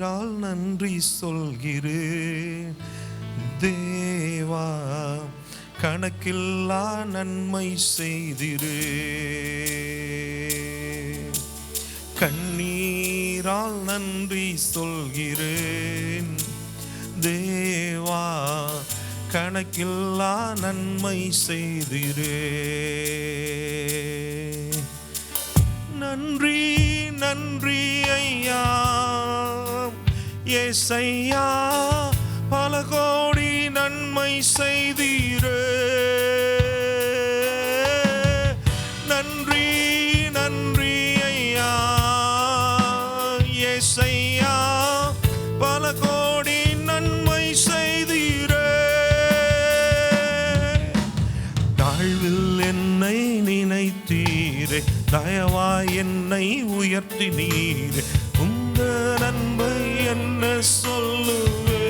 கண்ணீரால் நன்றி சொல்கிறேன் தேவா, கணக்கில்லா நன்மை செய்திரு. கண்ணீரால் நன்றி சொல்கிறேன் தேவா, கணக்கில்லா நன்மை செய்திரு. நன்றி நன்றி ஐயா ஏசையா, பல கோடி நன்மை செய்தீரே. நன்றி நன்றி ஐயா ஏசையா, பல கோடி நன்மை செய்தீரே. தாழ்வில் என்னை நினைத்தீரே, தயவாய் என்னை உயர்த்தினீரே. உங்க நன்மை என்ன சொல்லுவே,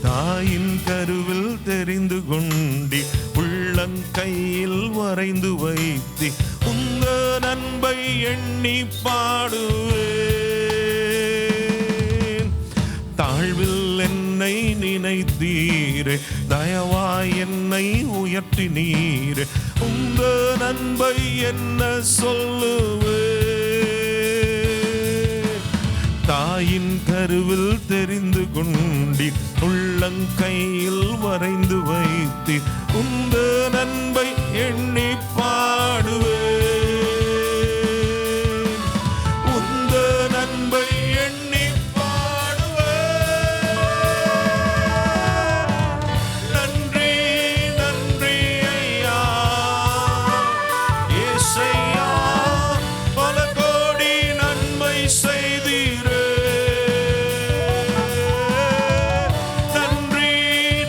தாயின் கருவில் தெரிந்து கொண்டி உள்ளங்கையில் வரைந்து வைத்தி. உங்க நன்மை எண்ணி பாடுவேன். தாழ்வில் என்னை நினைத்தீரே, தயவாய் என்னை உயர்த்தினீரே. உங்க நன்மை என்ன சொல்லுவே, தாயின் கருவில் தெரிந்து கொண்டி உள்ளங்கையில் வரைந்து வைத்தி. உங்க நன்மை எண்ணி பாடுவேன். உங்க நன்மை எண்ணி பாடுவேன். நன்றி நன்றி ஐயா ஏசையா, பல கோடி நன்மை செய்தீரே. நன்றி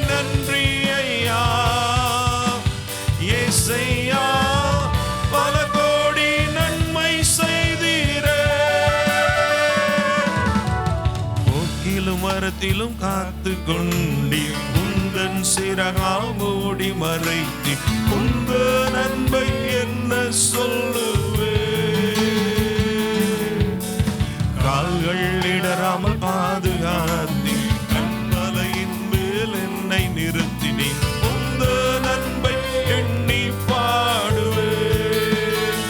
நன்றி ஐயா ஏசையா, பல கோடி நன்மை செய்தீரே. போக்கிலும் மரத்திலும் காத்து கொண்டி உந்தன் சிறகால் மூடி மறைத்தி. உங்க நன்மை என்ன சொல்லுவே, கால்கள் இடராமல் பாதுகாத்தி. கண்மலையின் மேல் என்னை நிறுத்தினி. உங்க நன்மை எண்ணி பாடுவேன்.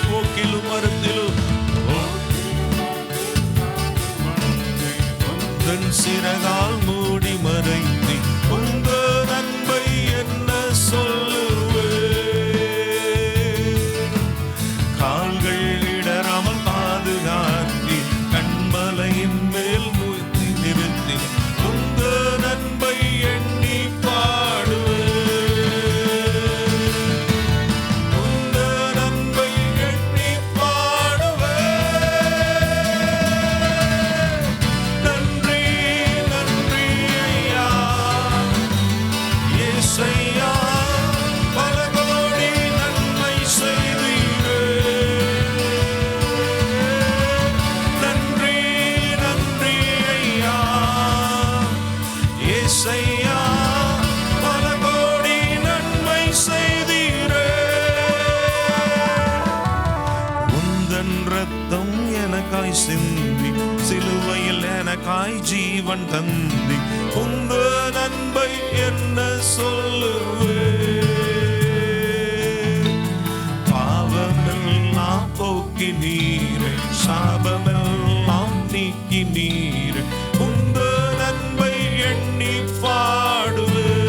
போக்கிலும் மரத்திலும் உந்தன் சிறகால் மூடி மறைத்தி. உங்க நன்மை என்ன சொல்லுவே, கால்கள் இடராமல் பாதுகாத்தி. கண்மலையின் மேல் நிறுத்தி. உங்க நன்மை எண்ணி பாடுவேன். உங்க நன்மை எண்ணி பாடுவேன். நன்றி நன்றி ஐயா ஏசையா, பல கோடி நன்மை செய்தீரே. நன்றி நன்றி ஐயா ஏசையா, பல கோடி நன்மை செய்தீரே. உந்தன் ரத்தம் எனக்காய் சிந்தி, சிலுவையில் எனக்காய் ஜீவன் தந்தி. உங்க நன்மை என்ன சொல்லுவே, பாவமெல்லாம் போக்கி நீரே, சாபமெல்லாம் நீக்கி நீரே. உங்க நன்மை எண்ணி பாடுவேன்.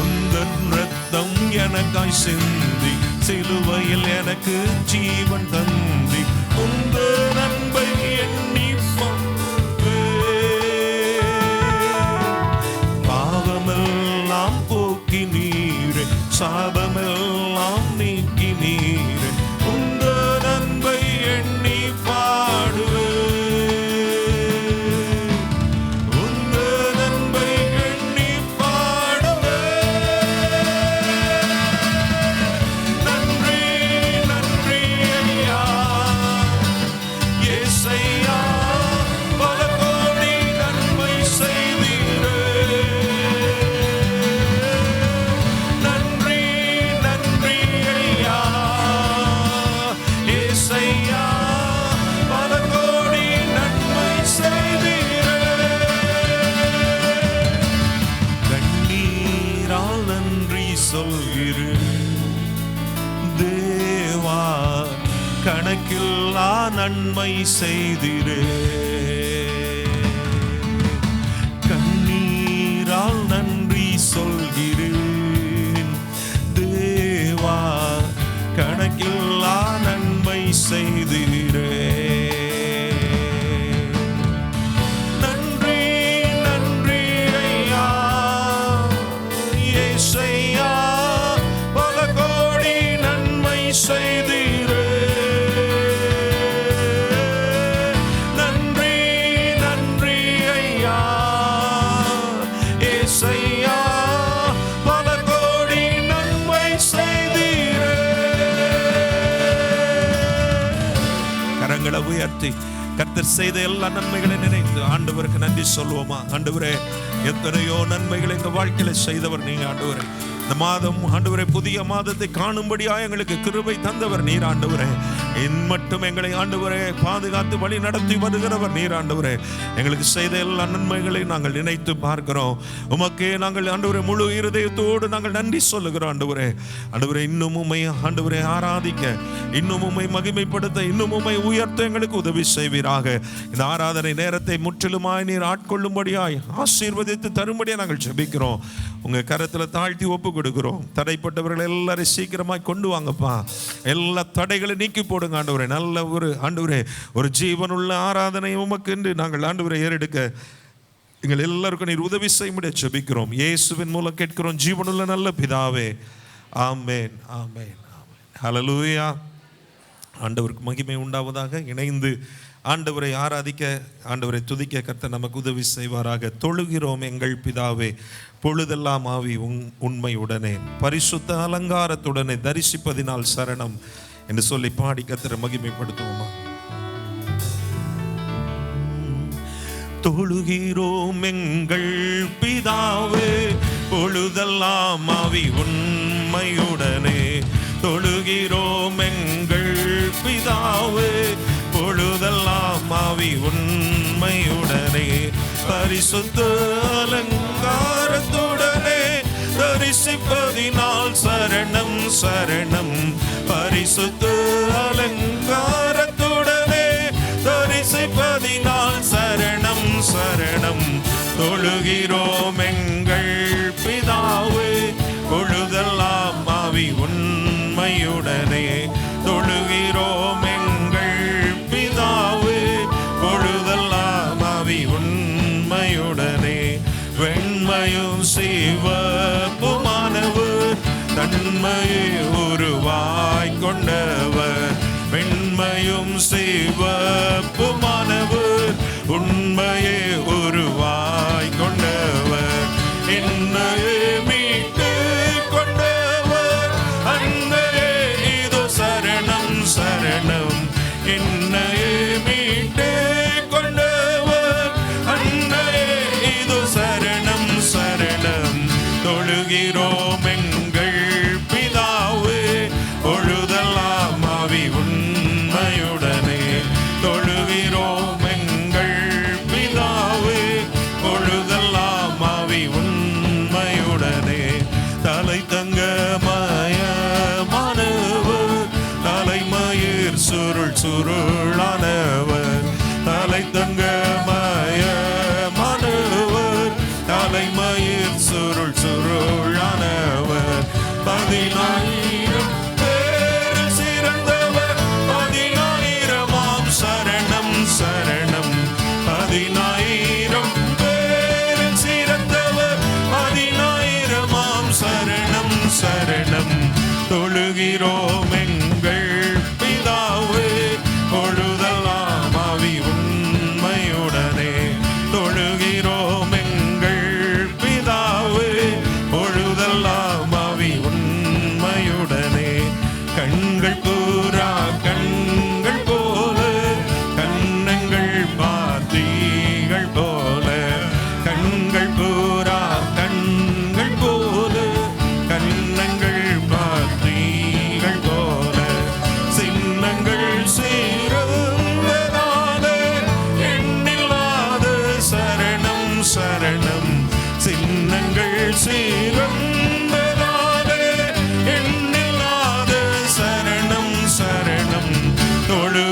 உந்தன் ரத்தம் எனக்காய் சிந்தி, சிலுவையில் எனக்கு ஜீவன் தந்தி. உங்க நன்மை எண்ணி பாடுவேன். பாவமெல்லாம் போக்கி நீரே, சாபமெல்லாம் நீக்கி நீரே. உங்க நன்மை எண்ணி பாடுவேன். உங்க நன்மை எண்ணி பாடுவேன். நன்றி நன்றி ஐயா ஏசையா, பல கோடி நன்மை செய்தீரே. நன்றி கணக்கில்லா நன்மை செய்திரே. கண்ணீரால் நன்றி சொல்கிறேன் தேவா, கணக்கில்லா நன்மை செய்திரே. நன்றி நன்றி ஐயா இயேசையா, பல கோடி நன்மை செய்திரே. நன்றி நன்றி ஐயா இயேசையா, பல கோடி நன்மை செய்திரே. கரங்களை உயர்த்தி கர்த்தர் செய்த எல்லா நன்மைகளை நினைத்து ஆண்டவருக்கு நன்றி சொல்வோமா? ஆண்டவரே, எத்தனையோ நன்மைகளை எங்க வாழ்க்கையில செய்தவர் நீங்க ஆண்டவரே. இந்த மாதம் ஆண்டவரே புதிய மாதத்தை காணும்படியா எங்களுக்கு கிருபை தந்தவர் நீர் ஆண்டவரே. மட்டும் எங்களை ஆண்டவரே பாதுகாத்து வழி நடத்தி வருகிறவர் நீர் ஆண்டவரே. எங்களுக்கு செய்த எல்லா நன்மைகளை நாங்கள் நினைத்து பார்க்கிறோம். உமக்கே நாங்கள் ஆண்டவரே முழு இருதயத்தோடு நாங்கள் நன்றி சொல்லுகிறோம் ஆண்டவரே. ஆண்டவரே, இன்னும் உம்மை ஆண்டவரே ஆராதிக்க, இன்னும் உம்மை மகிமைப்படுத்த, இன்னும் உம்மை உயர்த்த எங்களுக்கு உதவி செய்வீராக. இந்த ஆராதனை நேரத்தை முற்றிலுமாய் நீர் ஆட்கொள்ளும்படியாய் ஆசீர்வதித்து தரும்படியா நாங்கள் ஜெபிக்கிறோம். உங்க கரத்துல தாழ்த்தி ஒப்பு கொடுக்கிறோம். தடைப்பட்டவர்கள் எல்லாரும் சீக்கிரமாய் கொண்டு வாங்கப்பா. எல்லா தடைகளை நீக்கி போடுங்க ஆண்டவரே. நல்ல ஒரு ஆண்டவரே ஒரு ஜீவனுள்ள ஆராதனை உமக்கு என்று நாங்கள் ஆண்டவரை ஏறெடுக்க எங்கள் எல்லாருக்கும் நீர் உதவி செய்ய முடிய ஜெபிக்கிறோம். இயேசுவின் மூலம் கேட்கிறோம் ஜீவனுள்ள நல்ல பிதாவே. ஆமென் ஆமென் ஆமென். ஹல்லேலூயா. ஆண்டவருக்கு மகிமை உண்டாவதாக. இணைந்து ஆண்டவரை ஆராதிக்க, ஆண்டவரை துதிக்க கர்த்தர் நமக்கு உதவி செய்வாராக. தொழுகிறோம் எங்கள் பிதாவே, பொழுதெல்லாம் ஆவி உண்மையுடனே பரிசுத்த அலங்காரத்துடனே தரிசிப்பதினால் சரணம் என்று சொல்லி பாடி கர்த்தரை மகிமைப்படுத்துவோமா? தொழுகிறோம் எங்கள் பிதாவே, பொழுதெல்லாம் ஆவி உண்மையுடனே. தொழுகிறோம் எங்கள் பிதாவே, பொழுதெல்லாம் ஆவி உண்மையுடனே பரிசுத்த அலங்காரத்துடனே தரிசிப்பதினால் சரணம் சரணம். பரிசுத்த அலங்காரத்துடனே தரிசிப்பதினால் சரணம் சரணம். தொழுகிறோம் எங்கள் பிதாவே, பொழுதெல்லாம் ஆவி உண்மையுடனே. தொழுகிறோம் எங்கள் பிதாவே, பொழுதெல்லாம் ஆவி உண்மையுடனே. வெண்மையும் சிவப்புமானவர், தன்மையை உருவாய் கொண்டவர். வெண்மையும் சிவப்புமானவர், உண்மையை உருவாய் கொண்டவர். என்னையே மீட்டு கொண்டவர், அன்னையே இதோ சரணம் சரணம். என்னையே மீட்டு கொண்டவர், அன்னையே இதோ சரணம் சரணம். தொழுகிறோம் எங்கள் பிதாவே, பொழுதெல்லாம் ஆவி உண்மையுடனே. தொழுகிறோம் எங்கள் பிதாவே, பொழுதெல்லாம் ஆவி உண்மையுடனே. தலை தங்க மயமானவர், தலைமயிர் சுருள் சுருளானவர். தலை தங்க மயமானவர், தலைமயிர் சுருள் சுருளானவர். 10,000 பேரில் சிறந்தவர், 10,000 சரணம் சரணம். 10,000 பேரில் சிறந்தவர், 10,000 சரணம் சரணம். தொழுகிறோம் எங்கள் பிதாவே, பொழுதெல்லாம் ஆவி உண்மையுடனே. தொழுகிறோம் எங்கள் பிதாவே, பொழுதெல்லாம் ஆவி உண்மையுடனே. கண்கள் கூறா கண்கள் போல, கண்ணங்கள் பார்த்தீர்கள் போல. கண்கள் கூறா கண்கள் போல, கண்ணங்கள் பார்த்தீர்கள் போல.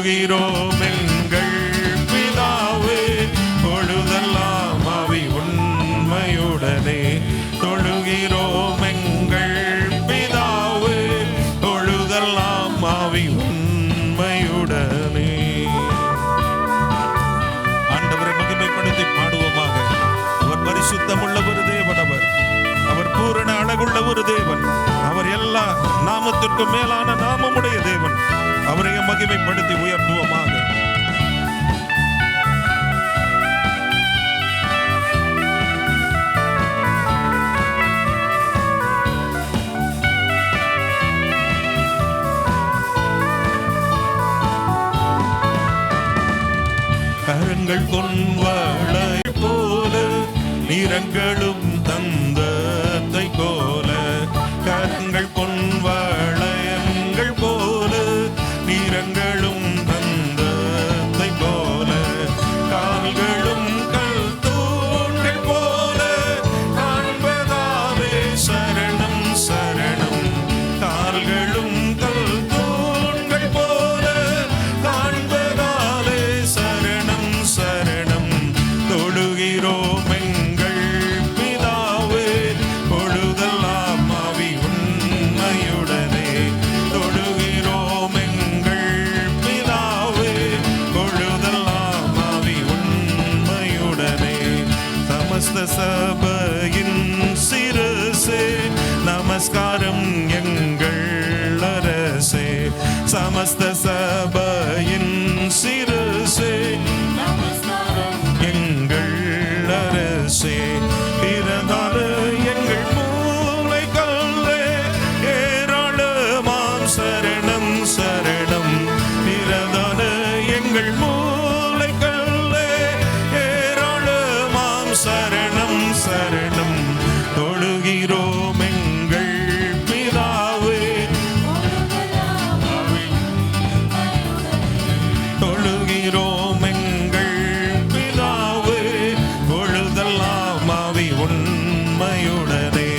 தொழுகிறோம் எங்கள் பிதாவே, பொழுதெல்லாம் ஆவி உண்மையுடனே. தொழுகிறோம் எங்கள் பிதாவே, பொழுதெல்லாம் ஆவி உண்மையுடனே. ஆண்டவரை மகிமைப்படுத்தி பாடுவோமாக. அவர் பரிசுத்தமுள்ள ஒரு தேவன், அவர் பூரண அழகுள்ள ஒரு தேவன், அவர் எல்லா நாமத்திற்கும் மேலான நாமமுடைய தேவன். அவரை மகிமைப்படுத்தி உயர்த்துவோமாக. கரங்கள் கொன்வளை போல, நிறங்களும் தந்தத்தை போல. கரங்கள் பொன்வளையங்கள் போல, நிறங்களும் தந்தத்தை போல. கால்களும் கல் தூண்கள் போல, காண்பதாவே சரணம் சரணம். கால்களும் கல் தூண்கள் போல, காண்பதாலே சரணம் சரணம். தொழுகிறோம் எங்கள் பிதாவே, பொழுதெல்லாம் ஆவி உண்மையுடனே. தொழுகிறோம் எங்கள் பிதாவே, பொழுதெல்லாம் ஆவி உண்மையுடனே. சமஸ்த சபையின் சிரசே, நமஸ்காரம் எங்கள் அரசே. சமஸ்த சபையின் சிரசே, எங்கள் அரசே. பிறந்தால எங்கள் மூளை கல்லே, ஏராளமாம் சரணம் சரணம். பிறந்தால எங்கள் மூளை கல்லே, ஏராளமாம் சரணம் சரணம். தொழுகிறோம் எங்கள் பிதாவே, தொழுகிறோம் எங்கள் பிதாவே, பொழுதெல்லாம் ஆவி உண்மையுடனே.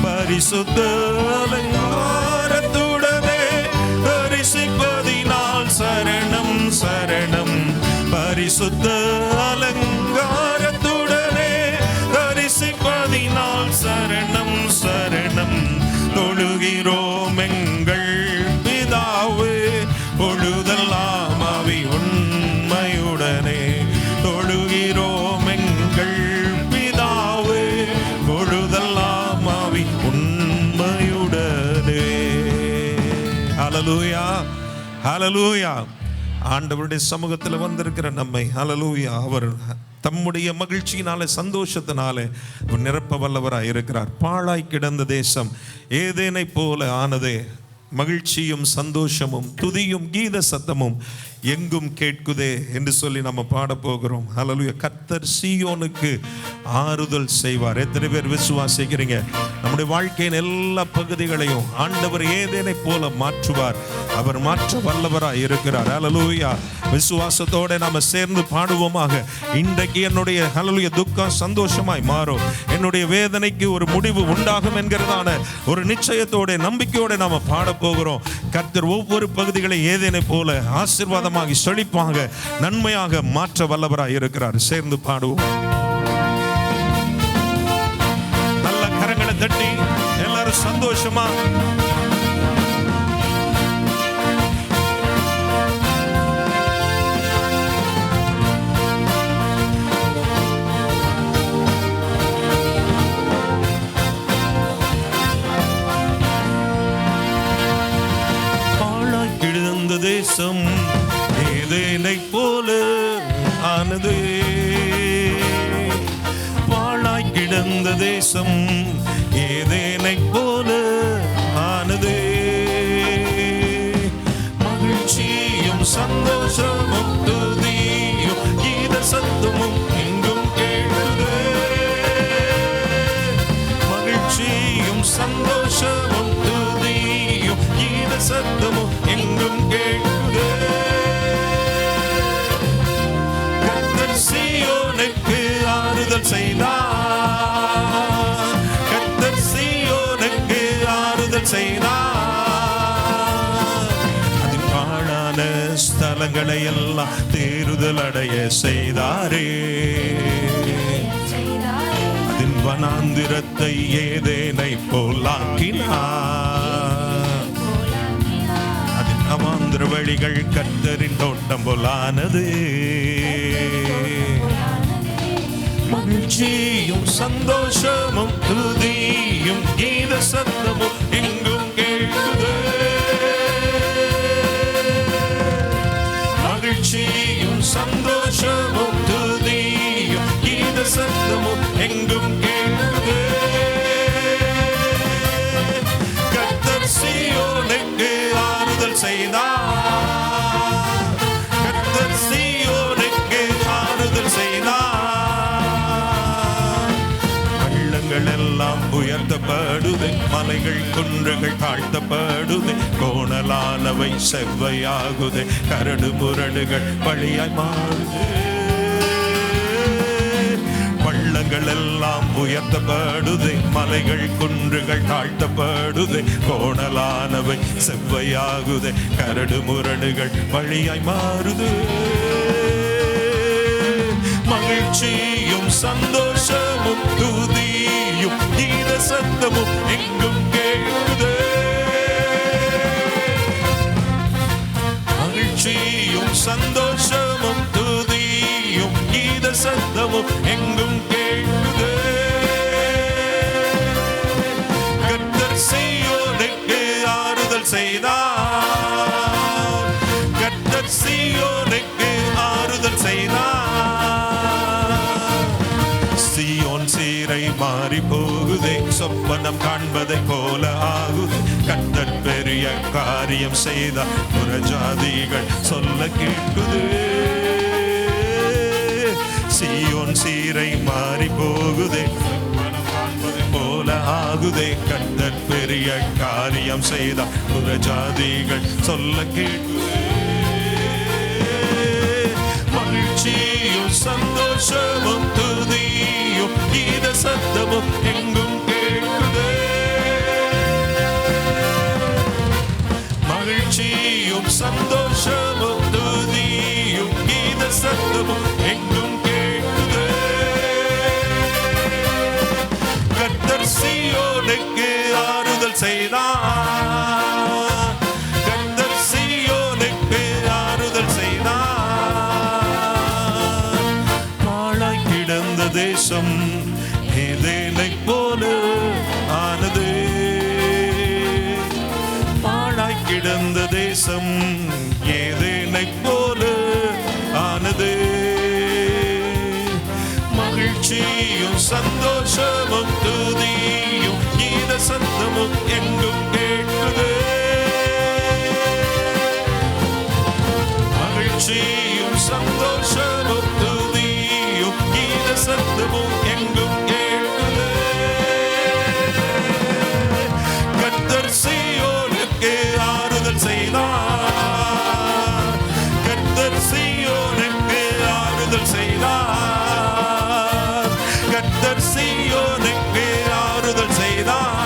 பரிசுத்த அலங்காரத்துடனே தரிசிப்பதினால் சரணம் சரணம். பரிசுத்த அலங்காரத்துடனே தரிசிப்பதினால் சரணம் சரணம். தொழுகிறோம் எங்கள் பிதாவே, பொழுதெல்லாம் ஆவி உண்மையுடனே. தொழுகிறோம் எங்கள் பிதாவே, பொழுதெல்லாம் ஆவி உண்மையுடனே. ஹல்லேலூயா ஹல்லேலூயா. ஆண்டவருடைய சமூகத்தில் வந்திருக்கிற நம்மை ஹல்லேலூயா, அவர் தம்முடைய மகிழ்ச்சியினாலே சந்தோஷத்தினாலே நிரப்ப வல்லவராய் இருக்கிறார். பாழாய் கிடந்த தேசம் ஏதேனை போல ஆனதே. மகிழ்ச்சியும் சந்தோஷமும் துதியும் கீத சத்தமும் எங்கும் கேட்குதே என்று சொல்லி நம்ம பாட போகிறோம். ஹல்லேலூயா. கர்த்தர் சீயோனுக்கு ஆறுதல் செய்வார். எத்தனை பேர் விசுவாசிக்கிறீங்க? நம்முடைய வாழ்க்கையின் எல்லா பகுதிகளையும் ஆண்டவர் ஏதேனை போல மாற்றுவார். அவர் மாற்ற வல்லவராய் இருக்கிறார். ஹல்லேலூயா. விசுவாசத்தோட நாம சேர்ந்து பாடுவோமாக. இன்றைக்கு என்னுடைய ஹல்லேலூயா துக்கம் சந்தோஷமாய் மாறும், என்னுடைய வேதனைக்கு ஒரு முடிவு உண்டாகும் என்கிறதான ஒரு நிச்சயத்தோட நம்பிக்கையோட நாம பாட போகிறோம். கர்த்தர் ஒவ்வொரு பகுதிகளை ஏதேனை போல ஆசீர்வாதமாகி செழிப்பாக நன்மையாக மாற்ற வல்லவராய் இருக்கிறார். சேர்ந்து பாடுவோம். நல்ல கரங்களை தட்டி எல்லாரும் சந்தோஷமா தேசம் ஏதேனை போல ஆனது. பாழாய் கிடந்த தேசம் ஏதேனை போல ஆனது. மகிழ்ச்சியும் சந்தோஷமும் துதியும் கீத சத்தமும் எங்கும் கேட்குது. மகிழ்ச்சியும் சந்தோஷமும் துதியும் கீத சத்தமும் எங்கும் கேட்குது. கர்த்தர் சீயோனுக்கு ஆறுதல் செய்தார். கர்த்தர் சீயோனுக்கு ஆறுதல் செய்தார். அது பாழான ஸ்தலம் பள்ளங்களை எல்லாம் தேறுதல் அடைய செய்தாரே. அதின் வனாந்திரத்தை ஏதேனை போலாக்கினார். அதின் அவாந்திர வழிகள் கர்த்தரின் தோட்டம் போலானது. மகிழ்ச்சியும் சந்தோஷமும் துதியும் கீத சத்தமும் எங்கும் கேட்குது. மகிழ்ச்சியும் சந்தோஷமும் துதியும் கீத சத்தமும் எங்கும் கேட்குது. கர்த்தர் சீயோனுக்கு ஆறுதல் செய்தார். கர்த்தர் சீயோனுக்கு ஆறுதல் செய்தார். எல்லாம் உயர்த்தப்படுது, மலைகள் குன்றுகள் தாழ்த்தப்படுது, கோணலானவை செவ்வையாகுது, கரடு முரடுகள் வழியாய் மாறுது. பள்ளங்கள் எல்லாம் உயர்த்தப்படுது, மலைகள் குன்றுகள் தாழ்த்தப்படுது, கோணலானவை செவ்வையாகுது, கரடு முரடுகள் வழியாய் மாறுது. மகிழ்ச்சியும் சந்தோஷமும் துதியும் கீத சத்தமும் எங்கும் கேட்குது. மகிழ்ச்சியும் சந்தோஷமும் துதியும் கீத சத்தமும் எங்கும் கேட்குது. கர்த்தர் சீயோனுக்கு ஆறுதல் செய்தார். கர்த்தர் சீயோனுக்கு ஆறுதல் செய்தார். சீயோன் சீரை மாறி போகுதே, சொப்பனம் காண்பதை போல ஆகுது. கர்த்தர் பெரிய காரியம் செய்தார், புறஜாதிகள் சொல்ல கேட்குது. சீயோன் சீரை மாறி போகுதே, சொப்பனம் காண்பதை போல ஆகுதே. கர்த்தர் பெரிய காரியம் செய்தார், புறஜாதிகள் சொல்ல கேட்குது. மகிழ்ச்சியும் சந்தோஷமும் துதியும் கீத சத்தமும் எங்கும் கேட்குது. மகிழ்ச்சியும் சந்தோஷமும் துதியும் கீத சத்தமும் எங்கும் கேட்குது. கர்த்தர் சீயோனுக்கு ஆறுதல் செய்தார். கர்த்தர் சீயோனுக்கு ஆறுதல் செய்தார். தேசம் ஏதேனை போல ஆனது. பாழாய் கிடந்த தேசம் ஏதேனை போல ஆனது. மகிழ்ச்சியும் சந்தோஷமும் துதியும் கீத சத்தமும் எங்கும் கேட்குது. மகிழ்ச்சியும் சந்தோஷமும் சத்தமும் எங்கும் கேட்குது. கர்த்தர் சீயோனுக்கு ஆறுதல் செய்தார். கர்த்தர் சீயோனுக்கு ஆறுதல் செய்தார். கர்த்தர் சீயோனுக்கு ஆறுதல் செய்தார்.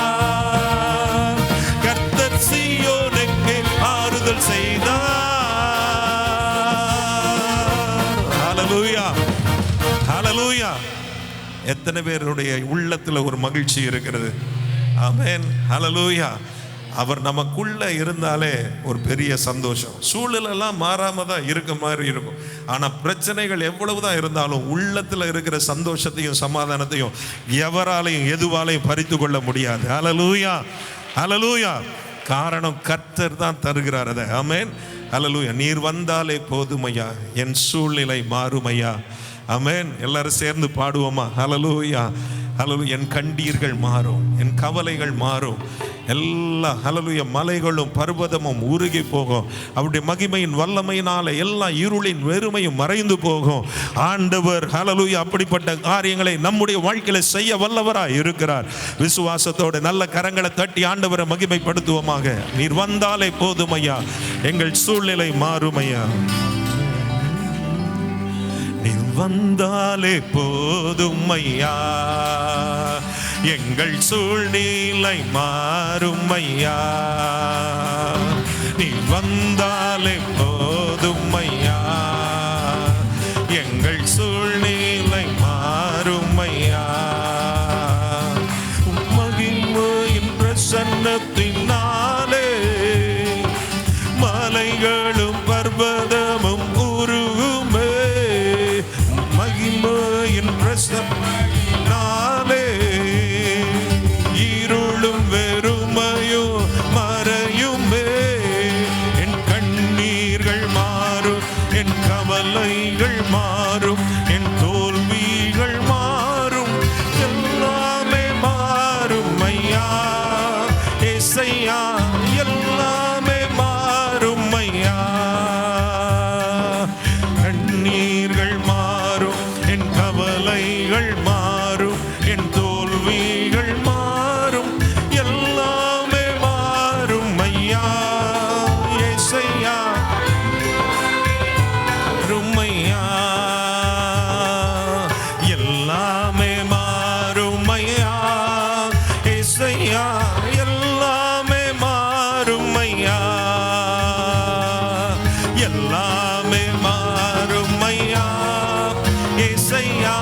கர்த்தர் சீயோனுக்கு ஆறுதல் செய்தார். ஹல்லேலூயா, ஹல்லேலூயா. எத்தனை பேருடைய உள்ளத்துல ஒரு மகிழ்ச்சி இருக்கிறது? ஆமென், ஹல்லேலூயா. அவர் நமக்குள்ள இருந்தாலே ஒரு பெரிய சந்தோஷம். சூழலெல்லாம் மாறாம தான் இருக்க மாதிரி இருக்கும். ஆனா பிரச்சனைகள் எவ்வளவுதான் இருந்தாலும் உள்ளத்துல இருக்கிற சந்தோஷத்தையும் சமாதானத்தையும் எவராலையும் எதுவாலையும் பறித்து கொள்ள முடியாது. ஹல்லேலூயா, ஹல்லேலூயா. காரணம் கர்த்தர் தான் தருகிறார் அதை. ஆமென், ஹல்லேலூயா. நீர் வந்தாலே போதுமையா, என் சூழ்நிலை மாறுமையா. ஆமென். எல்லாரும் சேர்ந்து பாடுவோமா? ஹல்லேலூயா, ஹல்லேலூயா. என் கண்ணீர்கள் மாறும், என் கவலைகள் மாறும். எல்லா ஹல்லேலூயா மலைகளும் பர்வதமும் உருகி போகும். அவருடைய மகிமையின் வல்லமையினால எல்லா இருளின் வெறுமையும் மறைந்து போகும். ஆண்டவர் ஹல்லேலூயா அப்படிப்பட்ட காரியங்களை நம்முடைய வாழ்க்கையில செய்ய வல்லவராய் இருக்கிறார். விசுவாசத்தோட நல்ல கரங்களை தட்டி ஆண்டவரை மகிமைப்படுத்துவோமாக. நீர் வந்தாலே போதுமையா, எங்கள் சூழ்நிலை மாறுமையா. வந்தாலே போதுமையா, எங்கள் சூழ்நிலை மாறுமையா. நீ வந்தாலே போதுமையா, கவலைகள் மாறும், என் தோல்விகள் மாறும், எல்லாமே மாறும் ஐயா. ஏசையா எல்லாமே மாறும் ஐயா. கண்ணீர்கள் மாறும், என் கவலைகள் மாறும், என் தோல்விகள் மாறும், எல்லாமே மாறும் ஐயா. ஏசையா ருமையா எல்லாமே மாறும் ஐயா. ஏசையா எல்லாமே மாறும் ஐயா. எல்லாமே மாறும் ஐயா. ஏசையா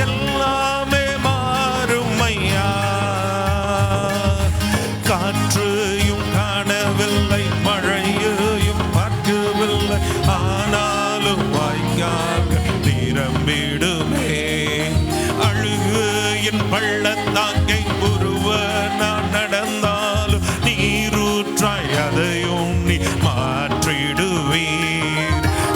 எல்லாமே மாறும் ஐயா. காற்றையும் காணவில்லை, மழையையும் பார்க்கவில்லை, ஆனாலும் வாய்க்காக நிரம்பிடுமே. அழுகையின் பள்ளத்தாக்கை உருவ நான் நடந்தாலும் நீரூற்றாய் அதையும் நீ மாற்றிடுவீர்.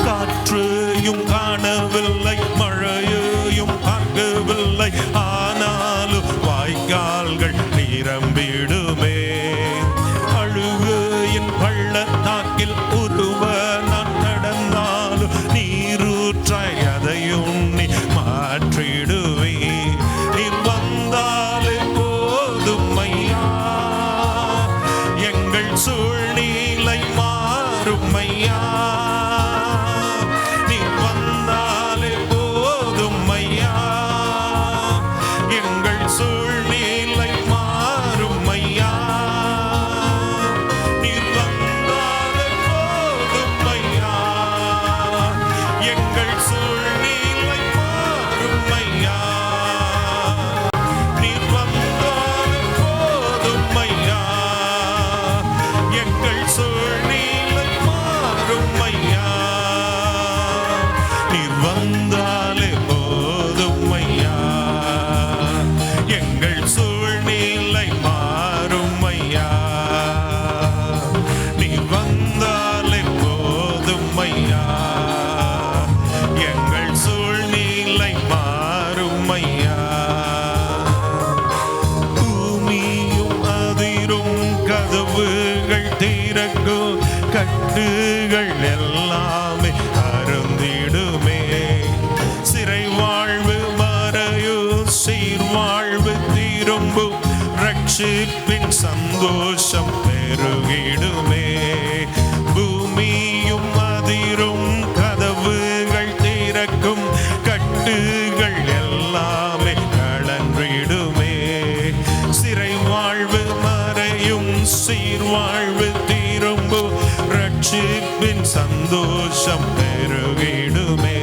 காற்றையும் காணவில்லை, மழையையும் பார்க்கவில்லை, ஆனாலும் வாய்க்கால்கள் நிரம்பிடுமே. அழுகையின் பள்ளத்தாக்கில் உருவ நான் நடந்தாலும் நீரூற்றாய் அதையும் நீ மாற்றிடுவே. நீர் வந்தாலே போதும் ஐயா, எங்கள் சூழ்நிலை மாறும் ஐயா. நீர் வந்தாலே போதும் ஐயா, எங்கள் சூழ்நிலை மாறும் ஐயா. நீர் வந்தாலே போதும் ஐயா, எங்கள் சூழ்நிலை மாறும் ஐயா. நீர் வந்தாலே போதும் ஐயா, எங்கள் சூழ்நிலை மாறும் ஐயா. நீர் வந்தாலே போதும் ஐயா, எங்கள் சூழ்நிலை மாறும் ஐயா. நீர் வந்தாலே போதும் ஐயா, எங்கள் சூழ்நிலை மாறும் ஐயா. பூமியும் அதிரும், கதவுகள் திறக்கும், கட்டுகள் எல்லாமே அருந்திடுமே. சிறை வாழ்வு மறையும், சீர்வாழ்வு திரும்பும், ரட்சிப்பின் சந்தோஷம் பெருகிடுமே. பூமியும் அதிரும், கதவுகள் திறக்கும், கட்டுகள் எல்லாமே கழன்றிடுமே. சிறை வாழ்வு மறையும், சீர்வாழ்வு திரும்பும், ரட்சிப்பின் சந்தோஷம் பெருகிடுமே.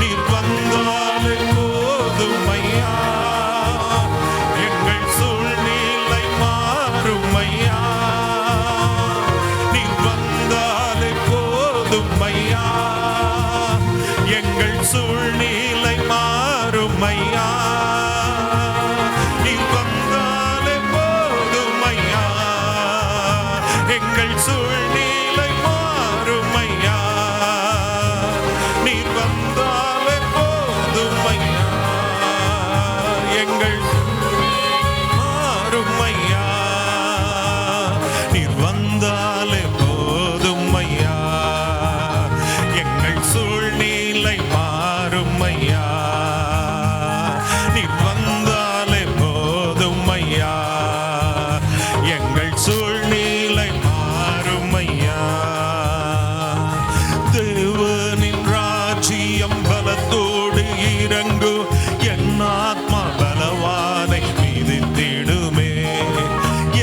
நீர் வந்தாலே போதும் ஐயா, எங்கள் சூழ்நிலை மாறும் ஐயா. நீர் வந்தாலே போதும் ஐயா, எங்கள் சூழ்நிலை மாறும் ஐயா. நீர் வந்தாலே போதும் ஐயா, எங்கள் சூழ்நிலை மாறும் ஐயா. நீர் வந்தாலே போதும் ஐயா, எங்கள் மாறும் ஐயா. நீர் வந்தாலே போதும் ஐயா, எங்கள் சூழ்நிலை மாறும் ஐயா. நீர் வந்தாலே போதும் ஐயா, எங்கள் சூழ்நிலை மாறும் ஐயா. தேவனின் ராஜ்யம் பலத்தோடு இறங்கு, என் ஆத்மா பலவானை மிதித்திடுமே.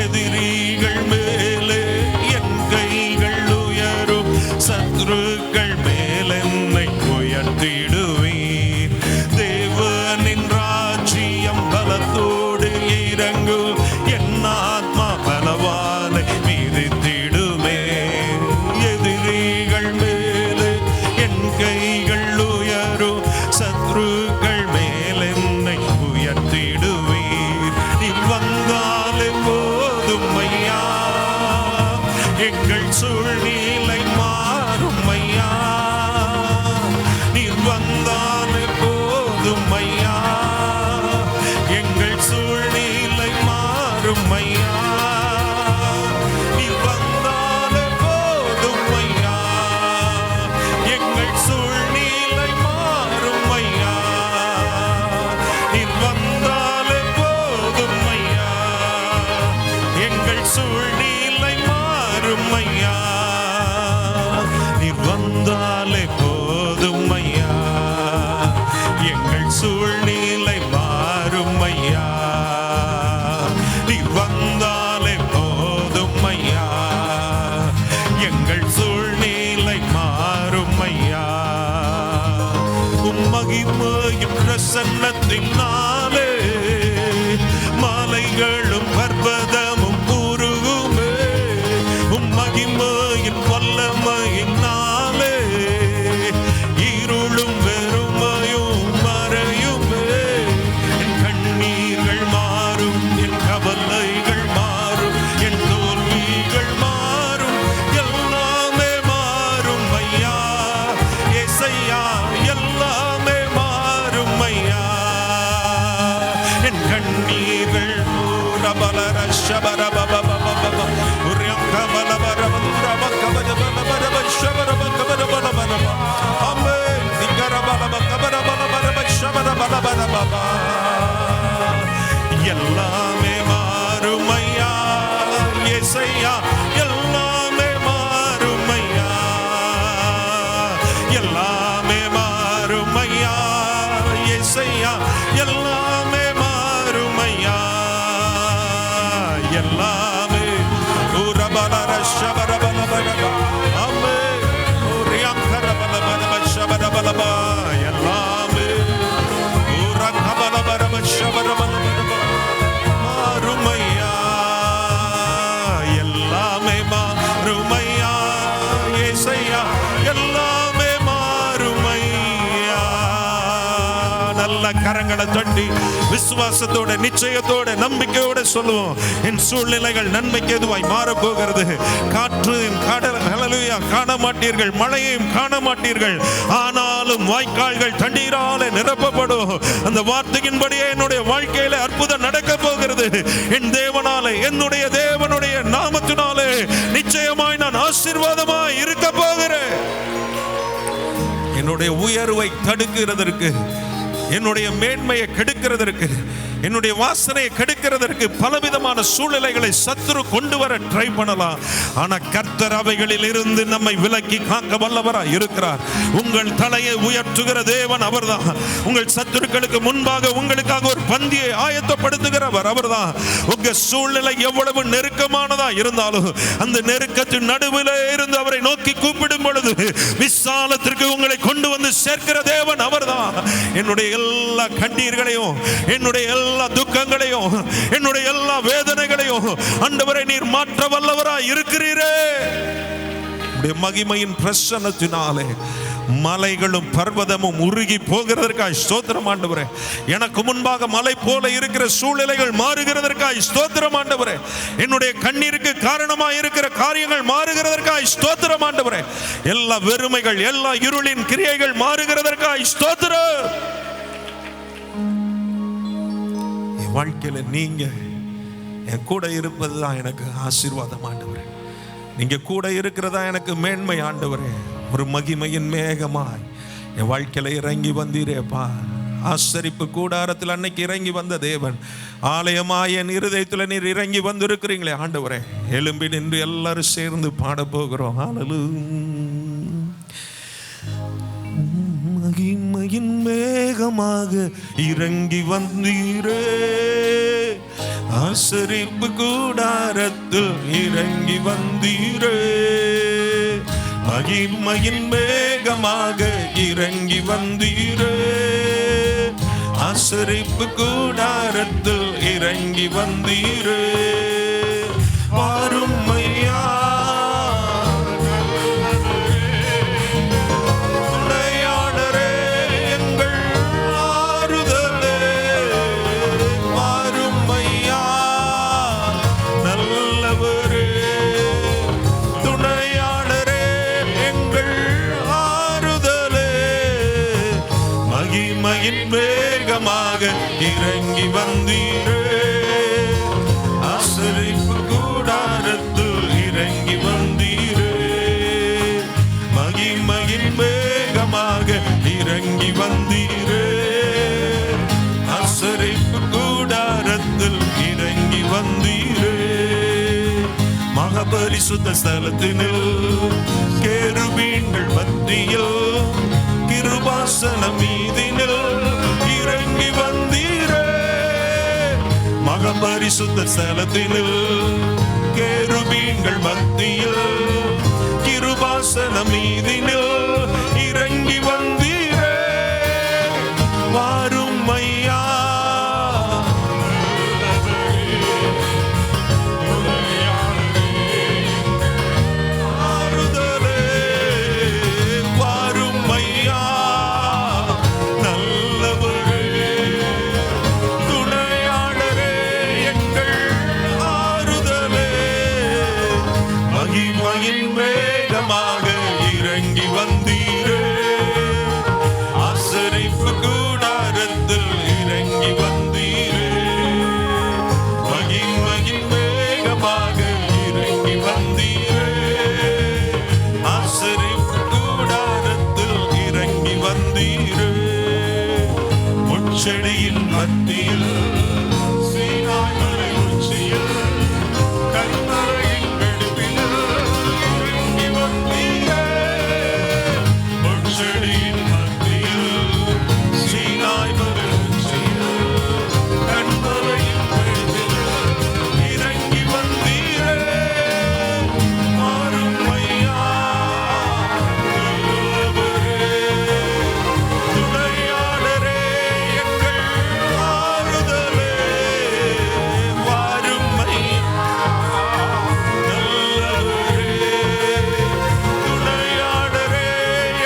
எதிரிகள் மேலே என் கைகள் உயரும், சத்ருக்கள் மேல் என்னை உயர்த்திடுவீர். தேவனின் ராஜ்யம் பலத்தோடு இறங்கு, என் ஆத்மா பலவானை மிதித்திடுமே. எதிரிகள் மேலே என் கைகள் உயரும், சத்ருக்கள் மேல் என்னை உயர்த்திடுவீர். நீர் வந்தாலே போதும் ஐயா, எங்கள் சூழ்நிலை மாறும் ஐயா. மகிமையின் பிரசன்னத்தினாலே மலைகளும் பர்வதமும் உருகுமே. மகிமையின் வல்லமையினாலே இருளும் வெறுமையும் மறையுமே. என் கண்ணீர்கள் மாறும், என் கவலைகள் மாறும், என் தோல்விகள் மாறும், எல்லாமே மாறும் ஐயா. ஏசையா எல்லாமே மாறும் ஐயா. என் கண்ணீர்கள் ரபலர ஷபரபபபபப உரியங்கபலபரபரபகபரபரப ஷபரபகபரபரபரப ஆமென். நிகரபலபகபரபரபரப ஷபரபரபரப எல்லாமே மாறும் ஐயா. ஏசையா எல்லாமே மாறும் ஐயா. எல்லாமே மாறும் ஐயா. ஏசையா எல்லாமே மாறும் ஐயா. எல்லாமே உரபலர ஷபரபலபரப ஆமென். உரியங்கரபலபரப ஷபரபலப எல்லாமே உரங்கபலபரப ஷபரபலபரப மாறும் ஐயா. எல்லாமே மாறும் ஐயா. ஏசையா எல்லாமே மாறும் ஐயா. நல்ல கரங்களை தட்டி விசுவாசத்தோட, நிச்சயத்தோட, நம்பிக்கையோட சொல்லுவோம், என் சூழ்நிலைகள் நன்மைக்கு எதுவாய் மாறப்போகிறது. காற்றையும் கடல் ஹல்லேலூயா காண மாட்டீர்கள், மழையையும் காண மாட்டீர்கள், ஆனாலும் வாய்க்கால்கள் தண்ணீரால நிரப்பப்படும். அந்த வார்த்தையின்படியே என்னுடைய வாழ்க்கையில அற்புதம் நடக்க போகிறது. என் தேவனாலே, என்னுடைய தேவனுடைய நாமத்தினாலே நிச்சயமாய் நான் ஆசீர்வாதமாய் இருக்க போகிறேன். என்னுடைய உயர்வை தடுக்கிறதற்கு, என்னுடைய மேன்மையை கெடுக்கிறதற்கு, என்னுடைய வாசனையை கெடுக்கிறதற்கு பலவிதமான சூழ்நிலைகளை சத்துரு கொண்டு வர ட்ரை பண்ணலாம். ஆனா கர்த்தர் அவைகளில் இருந்து நம்மை விலக்கி காக்க வல்லவராய் இருக்கிறார். உங்கள் தலையை உயர்த்துகிற தேவன் அவர்தான். உங்கள் சத்துருக்களுக்கு முன்பாக உங்களுக்காக ஒரு பந்தியை ஆயத்தப்படுத்துகிறவர் அவர்தான். உங்க சூழ்நிலை எவ்வளவு நெருக்கமானதா இருந்தாலும் அந்த நெருக்கத்தின் நடுவிலே இருந்து அவரை நோக்கி கூப்பிடும் பொழுது விசாலத்திற்கு உங்களை கொண்டு வந்து சேர்க்கிற தேவன் அவர்தான். என்னுடைய எல்லா கண்ணீர்களையும், என்னுடைய எல்லா துக்கங்களையும், என்னுடைய எல்லா வேதனைகளையும் ஆண்டவரே நீர் மாற்ற வல்லவராய் இருக்கிறீரே. உம்முடைய மகிமையின் பிரசன்னத்தினாலே மலைகளும் பர்வதமும் உருகி போகிறதற்காய் ஸ்தோத்திரம் ஆண்டவரே. எனக்கு முன்பாக மலை போல இருக்கிற சூழ்நிலைகள் மாறுகிறதற்காய் ஸ்தோத்திரம் ஆண்டவரே. என்னுடைய கண்ணீருக்கு காரணமாய் இருக்கிற காரியங்கள் மாறுகிறதற்காய் ஸ்தோத்திரம் ஆண்டவரே. எல்லா வெறுமைகள், எல்லா இருளின் கிரியைகள் மாறுகிறதற்காய் ஸ்தோத்திரம். என் வாழ்க்கையில நீங்க என் கூட இருப்பதுதான் எனக்கு ஆசீர்வாதம் ஆண்டவரே. நீங்க கூட இருக்கிறதா எனக்கு மேன்மை ஆண்டவரே. ஒரு மகிமையின் மேகமாய் என் வாழ்க்கையில இறங்கி வந்தீரேப்பா. ஆசரிப்பு கூடாரத்தில் அன்னைக்கு இறங்கி வந்த தேவன், ஆலயமாய் என் இருதயத்தில் நீர் இறங்கி வந்திருக்கிறீங்களே ஆண்டவரே. எழும்பி நின்று எல்லாரும் சேர்ந்து பாட போகிறோம். மகிமையின் மேகமாக இறங்கி வந்தீரே, ஆசரிப்பு கூடாரத்தில் இறங்கி வந்தீரே. மகிமையின் மேகமாக இறங்கி வந்தீரே, ஆசரிப்பு கூடாரத்தில் இறங்கி வந்தீரே. வாரும் ஐயா, துணையாளரே, எங்கள் ஆறுதலே. வாரும் ஐயா, நல்லவரே, துணையாளரே, எங்கள் ஆறுதலே. மகிமையின் வேகமாக இறங்கி வந்தீரே, ஆசரிப்பு கூடாரத்தில் இறங்கி வந்தீரே. மகிமையின் வேகமாக இறங்கி வந்தீரே, ஆசரிப்பு கூடாரத்தில் இறங்கி வந்தீரே. மகாபரிசுத்த ஸ்தலத்தினில் கேருபீன்கள் மத்தியில் கிருபாசன மீதினில் இறங்கி வந்தீரே. மகாபரிசுத்த ஸ்தலத்தினில் கேருபீன்கள் மத்தியில் கிருபாசன மீதினில் இறங்கி வந்தீரே. மத்தியில் சீனாய் மலை உச்சியில் கல்மலையின் வெடிப்பில் இறங்கி வந்தீரே. பொற்செடியின் மத்தியில் சீனாய் மலை உச்சியில் கல்மலையின் வெடிப்பில் இறங்கி வந்தீரே. மாறும் ஐயா துணையாளரே எங்கள் ஆறுதலே. வாரும் ஐயா நல்லவரே துணையாளரே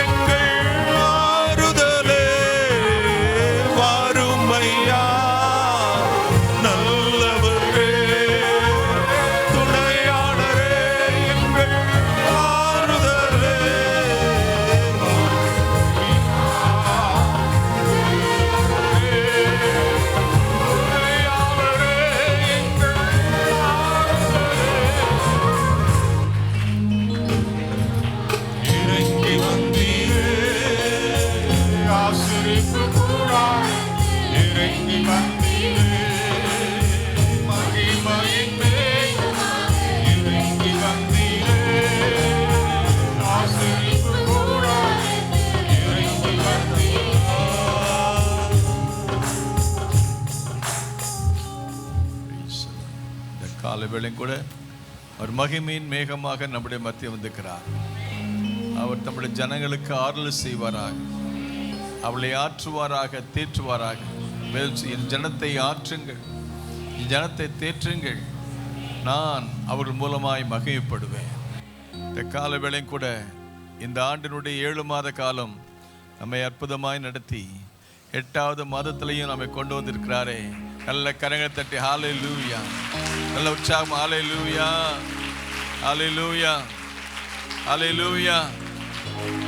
எங்கள் ஆறுதலே. வாரும் ஐயா நல்லவரே துணையாளரே எங்கள் ஆறுதலே. இறங்கி வந்தீரே ஆசிரிப்பு கூடாய். இறங்கி வந்தீரே மகிமையின் மேகமாக. இறங்கி வந்தீரே ஆசிரிப்பு கூடாய். இறங்கி வந்தீரே. இந்த காலை வேளையும் கூட அவர் மகிமையின் மேகமாக நம்முடைய மத்திய வந்திருக்கிறார். அவர் நம்முடைய ஜனங்களுக்கு ஆறுதல் செய்வாராக, அவளை ஆற்றுவாராக, தேற்றுவாராக. என் ஜனத்தை ஆற்றுங்கள், என் ஜனத்தை தேற்றுங்கள், நான் அவர்கள் மூலமாய் மகிமைப்படுவேன். இந்த கால வேளையும் கூட இந்த ஆண்டினுடைய 7 மாத காலம் நம்மை அற்புதமாய் நடத்தி 8வது மாதத்திலையும் நம்மை கொண்டு வந்திருக்கிறாரே. நல்ல கரங்களை தட்டி ஹல்லேலூயா, நல்ல உற்சாகம் ஹல்லேலூயா, ஹல்லேலூயா, ஹல்லேலூயா,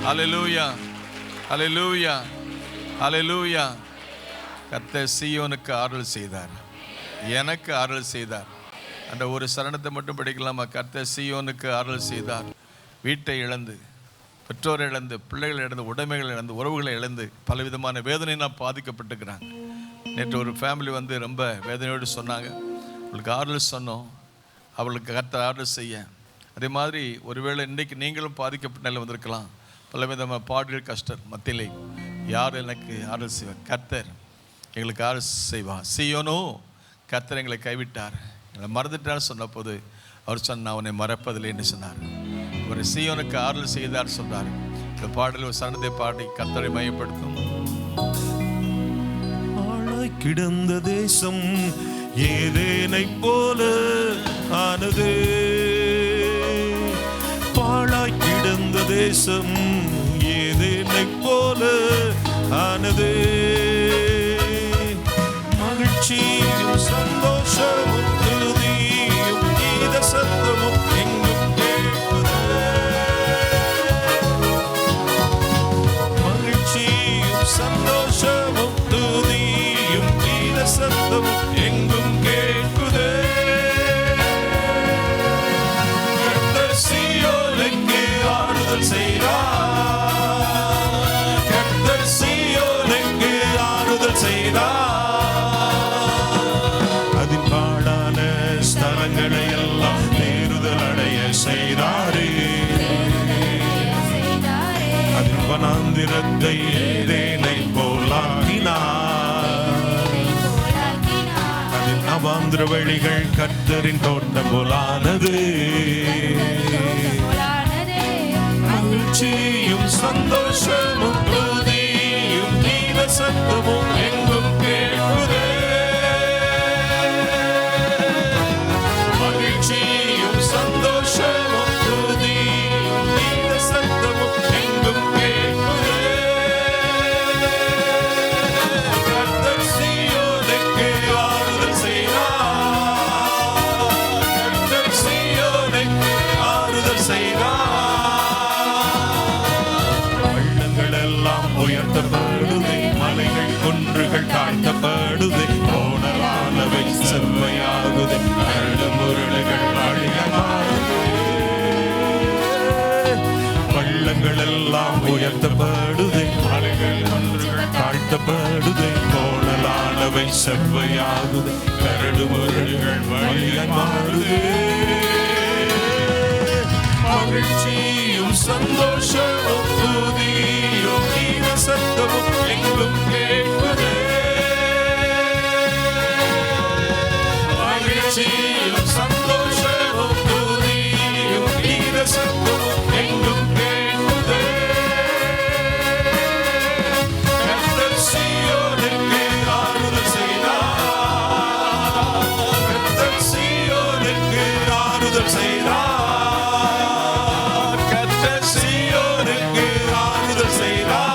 ஹல்லேலூயா, ஹல்லேலூயா, ஹல்லேலூயா. கர்த்தர் சீயோனுக்கு ஆறுதல் செய்தார், எனக்கு ஆறுதல் செய்தார். அந்த ஒரு சரணத்தை மட்டும் படிக்கலாமா? கர்த்தர் சீயோனுக்கு ஆறுதல் செய்தார். வீட்டை இழந்து, பெற்றோரை இழந்து, பிள்ளைகளை இழந்து, உடைமைகளை இழந்து, உறவுகளை இழந்து பலவிதமான வேதனையெல்லாம் பாதிக்கப்பட்டுக்கிறாங்க. நேற்று ஒரு ஃபேமிலி வந்து ரொம்ப வேதனையோடு சொன்னாங்க. அவளுக்கு ஆறுதல் சொன்னோம், அவளுக்கு கர்த்தர் ஆறுதல் செய்ய. அதே மாதிரி ஒருவேளை இன்றைக்கு நீங்களும் பாதிக்கப்பட்ட நிலை வந்திருக்கலாம். பலவிதமான பாடுகள் கஷ்டம் மத்தியிலே யார் எனக்கு ஆறுதல் செய்வார்? கர்த்தர் எங்களுக்கு ஆறுதல் செய்வார். சீயோனோ கர்த்தர் எங்களை கைவிட்டார், எங்களை மறந்துட்டார் சொன்ன போது அவர் சொன்ன நான் உன்னை மறப்பதில்லை என்று சொன்னார். ஒரு சீயோனுக்கு ஆறுதல் செய்தார் சொன்னார். இந்த பாடல் ஒரு சரணத்தை பாடி கர்த்தரை மையப்படுத்தும். ஆளாய் கிடந்த தேசம் ஏதேனை போல ஆனது. பாழாய் கிடந்த தேசம் ஏதேனை போல ஆனது. மகிழ்ச்சியும் சந்தோஷமும் துதியும் கீத சத்தமும் எங்கும் கேட்குது. மகிழ்ச்சியும் சந்தோஷமும் துதியும் கீத சத்தமும் எங்கும் கேட்குது. கர்த்தர் சீயோனுக்கு ஆறுதல் செய்தார். கர்த்தர் சீயோனுக்கு ஆறுதல் செய்தார். அதின் பாழான ஸ்தலங்களை எல்லாம் தேறுதல் அடைய செய்தாரே. அதின் வனாந்திரத்தை ஏதேனை போலாக்கினார். அதின் அவாந்திர வழிகள் கர்த்தரின் தோட்டம் போலானது. மகிழ்ச்சியும் சந்தோஷமும் துதியும் கீத சத்தமும் எங்கும் கேட்குதே. மகிழ்ச்சியும் சந்தோஷமும் துதியும் கீத சத்தமும் எங்கும் கேட்குதே. கர்த்தர் சீயோனுக்கு ஆறுதல் செய்தார். கர்த்தர் சீயோனுக்கு ஆறுதல் செய்தார். வெள்ளங்கள் எல்லாம் செவ்வையாகுது, கரடு முரடுகள் வழியாய் மாறுது. மகிழ்ச்சியும் சந்தோஷமும் துதியும் கீத சத்தமும் எங்கும் கேட்குது. மகிழ்ச்சியும் சந்தோஷமும் துதியும் கீத சத்தமும் எங்கும் கேட்குது. கர்த்தர் சீயோனுக்கு ஆறுதல் செய்தார். கர்த்தர் சீயோனுக்கு ஆறுதல் செய்தார்.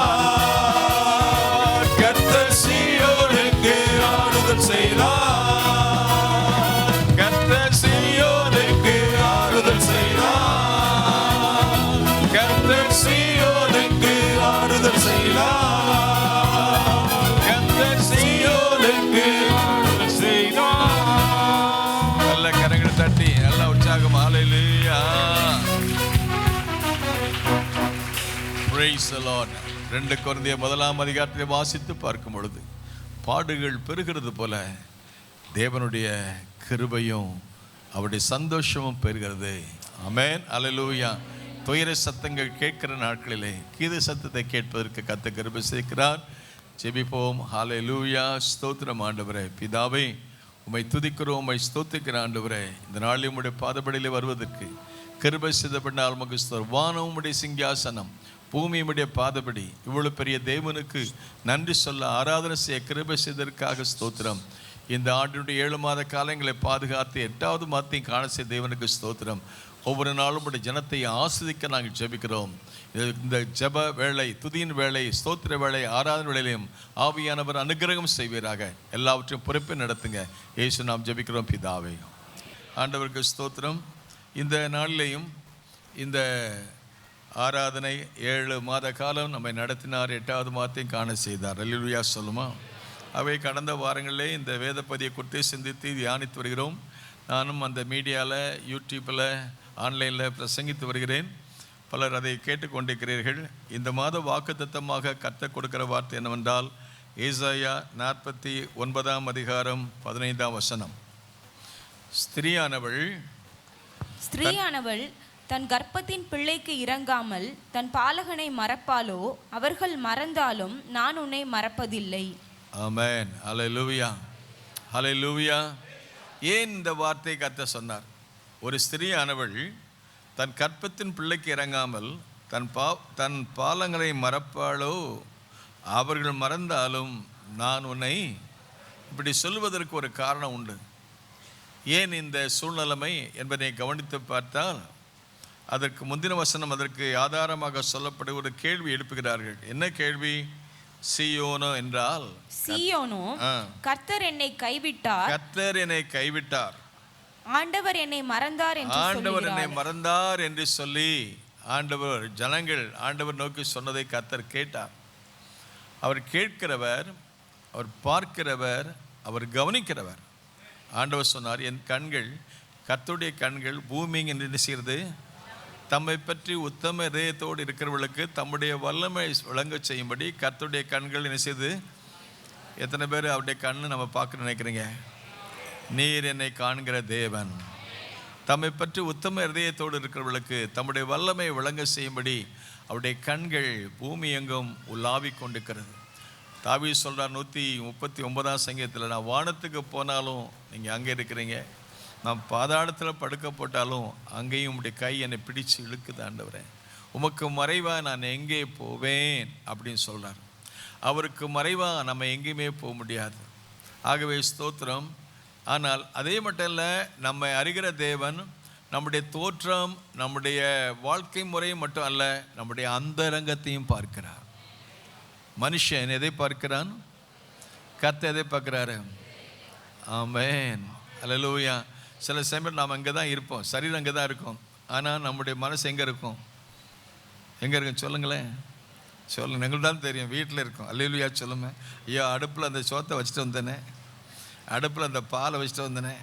தட்டி எல்லாம் உற்சாகம். ஹல்லேலூயா. Praise the Lord. 2 கொரிந்தியர் 1 வாசித்து பார்க்கும் பொழுது பாடுகள் பெருகிறது போல தேவனுடைய கிருபையும் அவருடைய சந்தோஷமும் பெருகிறது. ஆமென். ஹல்லேலூயா. துயர சத்தங்கள் கேட்கிற நாட்களிலே கீத சத்தத்தை கேட்பதற்கு கர்த்தர் கிருபை செய்கிறார். ஜெபிப்போம். ஹல்லேலூயா. ஸ்தோத்திரம் ஆண்டவரே. பிதாவே, உம்மை துதிக்கிறோம், உம்மை ஸ்தோத்திரிக்கிற ஆண்டவரே. இந்த நாளில் உம்முடைய பாதபடியிலே வருவதற்கு கிருபை செய்தபடியால் உமக்கு ஸ்தோத்திரம். வானம் உம்முடைய சிங்காசனம், பூமி உம்முடைய பாதபடி. இவ்வளவு பெரிய தேவனுக்கு நன்றி சொல்ல ஆராதனை செய்ய கிருபை செய்ததற்காக ஸ்தோத்திரம். இந்த ஆண்டினுடைய 7 மாத காலங்களை பாதுகாத்து 8வது மாதத்தையும் காண செய்த தேவனுக்கு ஸ்தோத்திரம். ஒவ்வொரு நாளும் உடைய ஜனத்தை ஆஸ்வதிக்க நாங்கள் ஜெபிக்கிறோம். இந்த ஜெப வேளை, துதியின் வேளை, ஸ்தோத்திர வேளை, ஆராதனை வேளையிலும் ஆவியானவர் அனுக்கிரகம் செய்வீராக. எல்லாவற்றையும் பொறுப்பை நடத்துங்க. இயேசு நாம் ஜெபிக்கிறோம் பிதாவே. ஆண்டவருக்கு ஸ்தோத்திரம். இந்த நாளிலேயும் இந்த ஆராதனை 7 மாத காலம் நம்மை நடத்தினார். 8வது மாதத்தையும் காண செய்தார். அல்லேலூயா சொல்லுமா? அவை கடந்த வாரங்களிலே இந்த வேதப்பதியை குறித்து சிந்தித்து தியானித்து வருகிறோம். நானும் அந்த மீடியாவில், யூடியூப்பில், ஆன்லைனில் பிரசங்கித்து வருகிறேன். பலர் அதை கேட்டுக்கொண்டிருக்கிறீர்கள். இந்த மாத வாக்குத்தத்தமாக கர்த்தர் கொடுக்கிற வார்த்தை என்னவென்றால், ஏசாயா 49 15 ஸ்திரீயானவள் தன் கர்ப்பத்தின் பிள்ளைக்கு இறங்காமல் தன் பாலகனை மறப்பாலோ? அவர்கள் மறந்தாலும் நான் உன்னை மறப்பதில்லை. ஆமென். ஹல்லேலூயா. ஹல்லேலூயா. ஏன் இந்த வார்த்தை கர்த்தர் சொன்னார்? ஒரு ஸ்திரீயானவள் தன் கர்ப்பத்தின் பிள்ளைக்கு இறங்காமல் தன் பாலங்களை மறப்பாளோ? அவர்கள் மறந்தாலும் நான் உன்னை. இப்படி சொல்வதற்கு ஒரு காரணம் உண்டு. ஏன் இந்த சூழ்நிலைமை என்பதை கவனித்து பார்த்தால் அதற்கு முந்தின வசனம் அதற்கு ஆதாரமாக சொல்லப்பட ஒரு கேள்வி எழுப்புகிறார்கள். என்ன கேள்வி? சீயோனோ என்றால், சீயோனோ கர்த்தர் என்னை கைவிட்டார், கர்த்தர் என்னை கைவிட்டார், ஆண்டவர் என்னை மறந்தார் என்று ஆண்டவர் என்னை மறந்தார் என்று சொல்லி ஆண்டவர் ஜனங்கள் ஆண்டவர் நோக்கி சொன்னதை கர்த்தர் கேட்டார். அவர் கேட்கிறவர், அவர் பார்க்கிறவர், அவர் கவனிக்கிறவர். ஆண்டவர் சொன்னார், என் கண்கள், கர்த்தருடைய கண்கள் பூமி என்று செய்கிறது, தம்மை பற்றி உத்தம இதயத்தோடு இருக்கிறவர்களுக்கு தம்முடைய வல்லமை விளங்க செய்யும்படி கர்த்தருடைய கண்கள் என்ன செய்து. எத்தனை பேர் அவருடைய கண்ணு நம்ம பார்க்க நினைக்கிறீங்க? நீர் என்னை காண்கிற தேவன். தம்மை பற்றி உத்தம இதயத்தோடு இருக்கிறவர்களுக்கு தம்முடைய வல்லமை விளங்க செய்யும்படி அவருடைய கண்கள் பூமி எங்கும் உலாவிக் கொண்டிருக்கிறது. தாவீது சொல்கிறார் 139 சங்கீதத்தில், நான் வானத்துக்கு போனாலும் நீங்கள் அங்கே இருக்கிறீங்க, நான் பாதாளத்தில் படுக்க போட்டாலும் அங்கேயும் உம்முடைய கை என்னை பிடிச்சு இழுக்குது ஆண்டவரே. உமக்கு மறைவாக நான் எங்கே போவேன் அப்படின்னு சொல்கிறார். அவருக்கு மறைவாக நம்ம எங்கேயுமே போக முடியாது. ஆகவே ஸ்தோத்திரம். ஆனால் அதே மட்டும் இல்லை, நம்மை அறிகிற தேவன் நம்முடைய தோற்றம், நம்முடைய வாழ்க்கை முறை மட்டும் அல்ல, நம்முடைய அந்தரங்கத்தையும் பார்க்கிறார். மனுஷன் எதை பார்க்கிறான்? கர்த்தர் எதை பார்க்குறாரு? ஆமென். அல்லேலூயா. சில சமயம் நாம் அங்கே தான் இருப்போம், சரீரம் அங்கே தான் இருக்கும், ஆனால் நம்முடைய மனசு எங்கே இருக்கும்? எங்கே இருக்கும் சொல்லுங்களேன், சொல்லுங்க. எங்களுக்கு தான் தெரியும், வீட்டில் இருக்கும். அல்லேலூயா சொல்லுங்க. ஐயோ, அடுப்பில் அந்த சோத்தை வச்சுட்டு வந்தேனே, அடுப்பில் அந்த பாலை வச்சுட்டு வந்தேனே,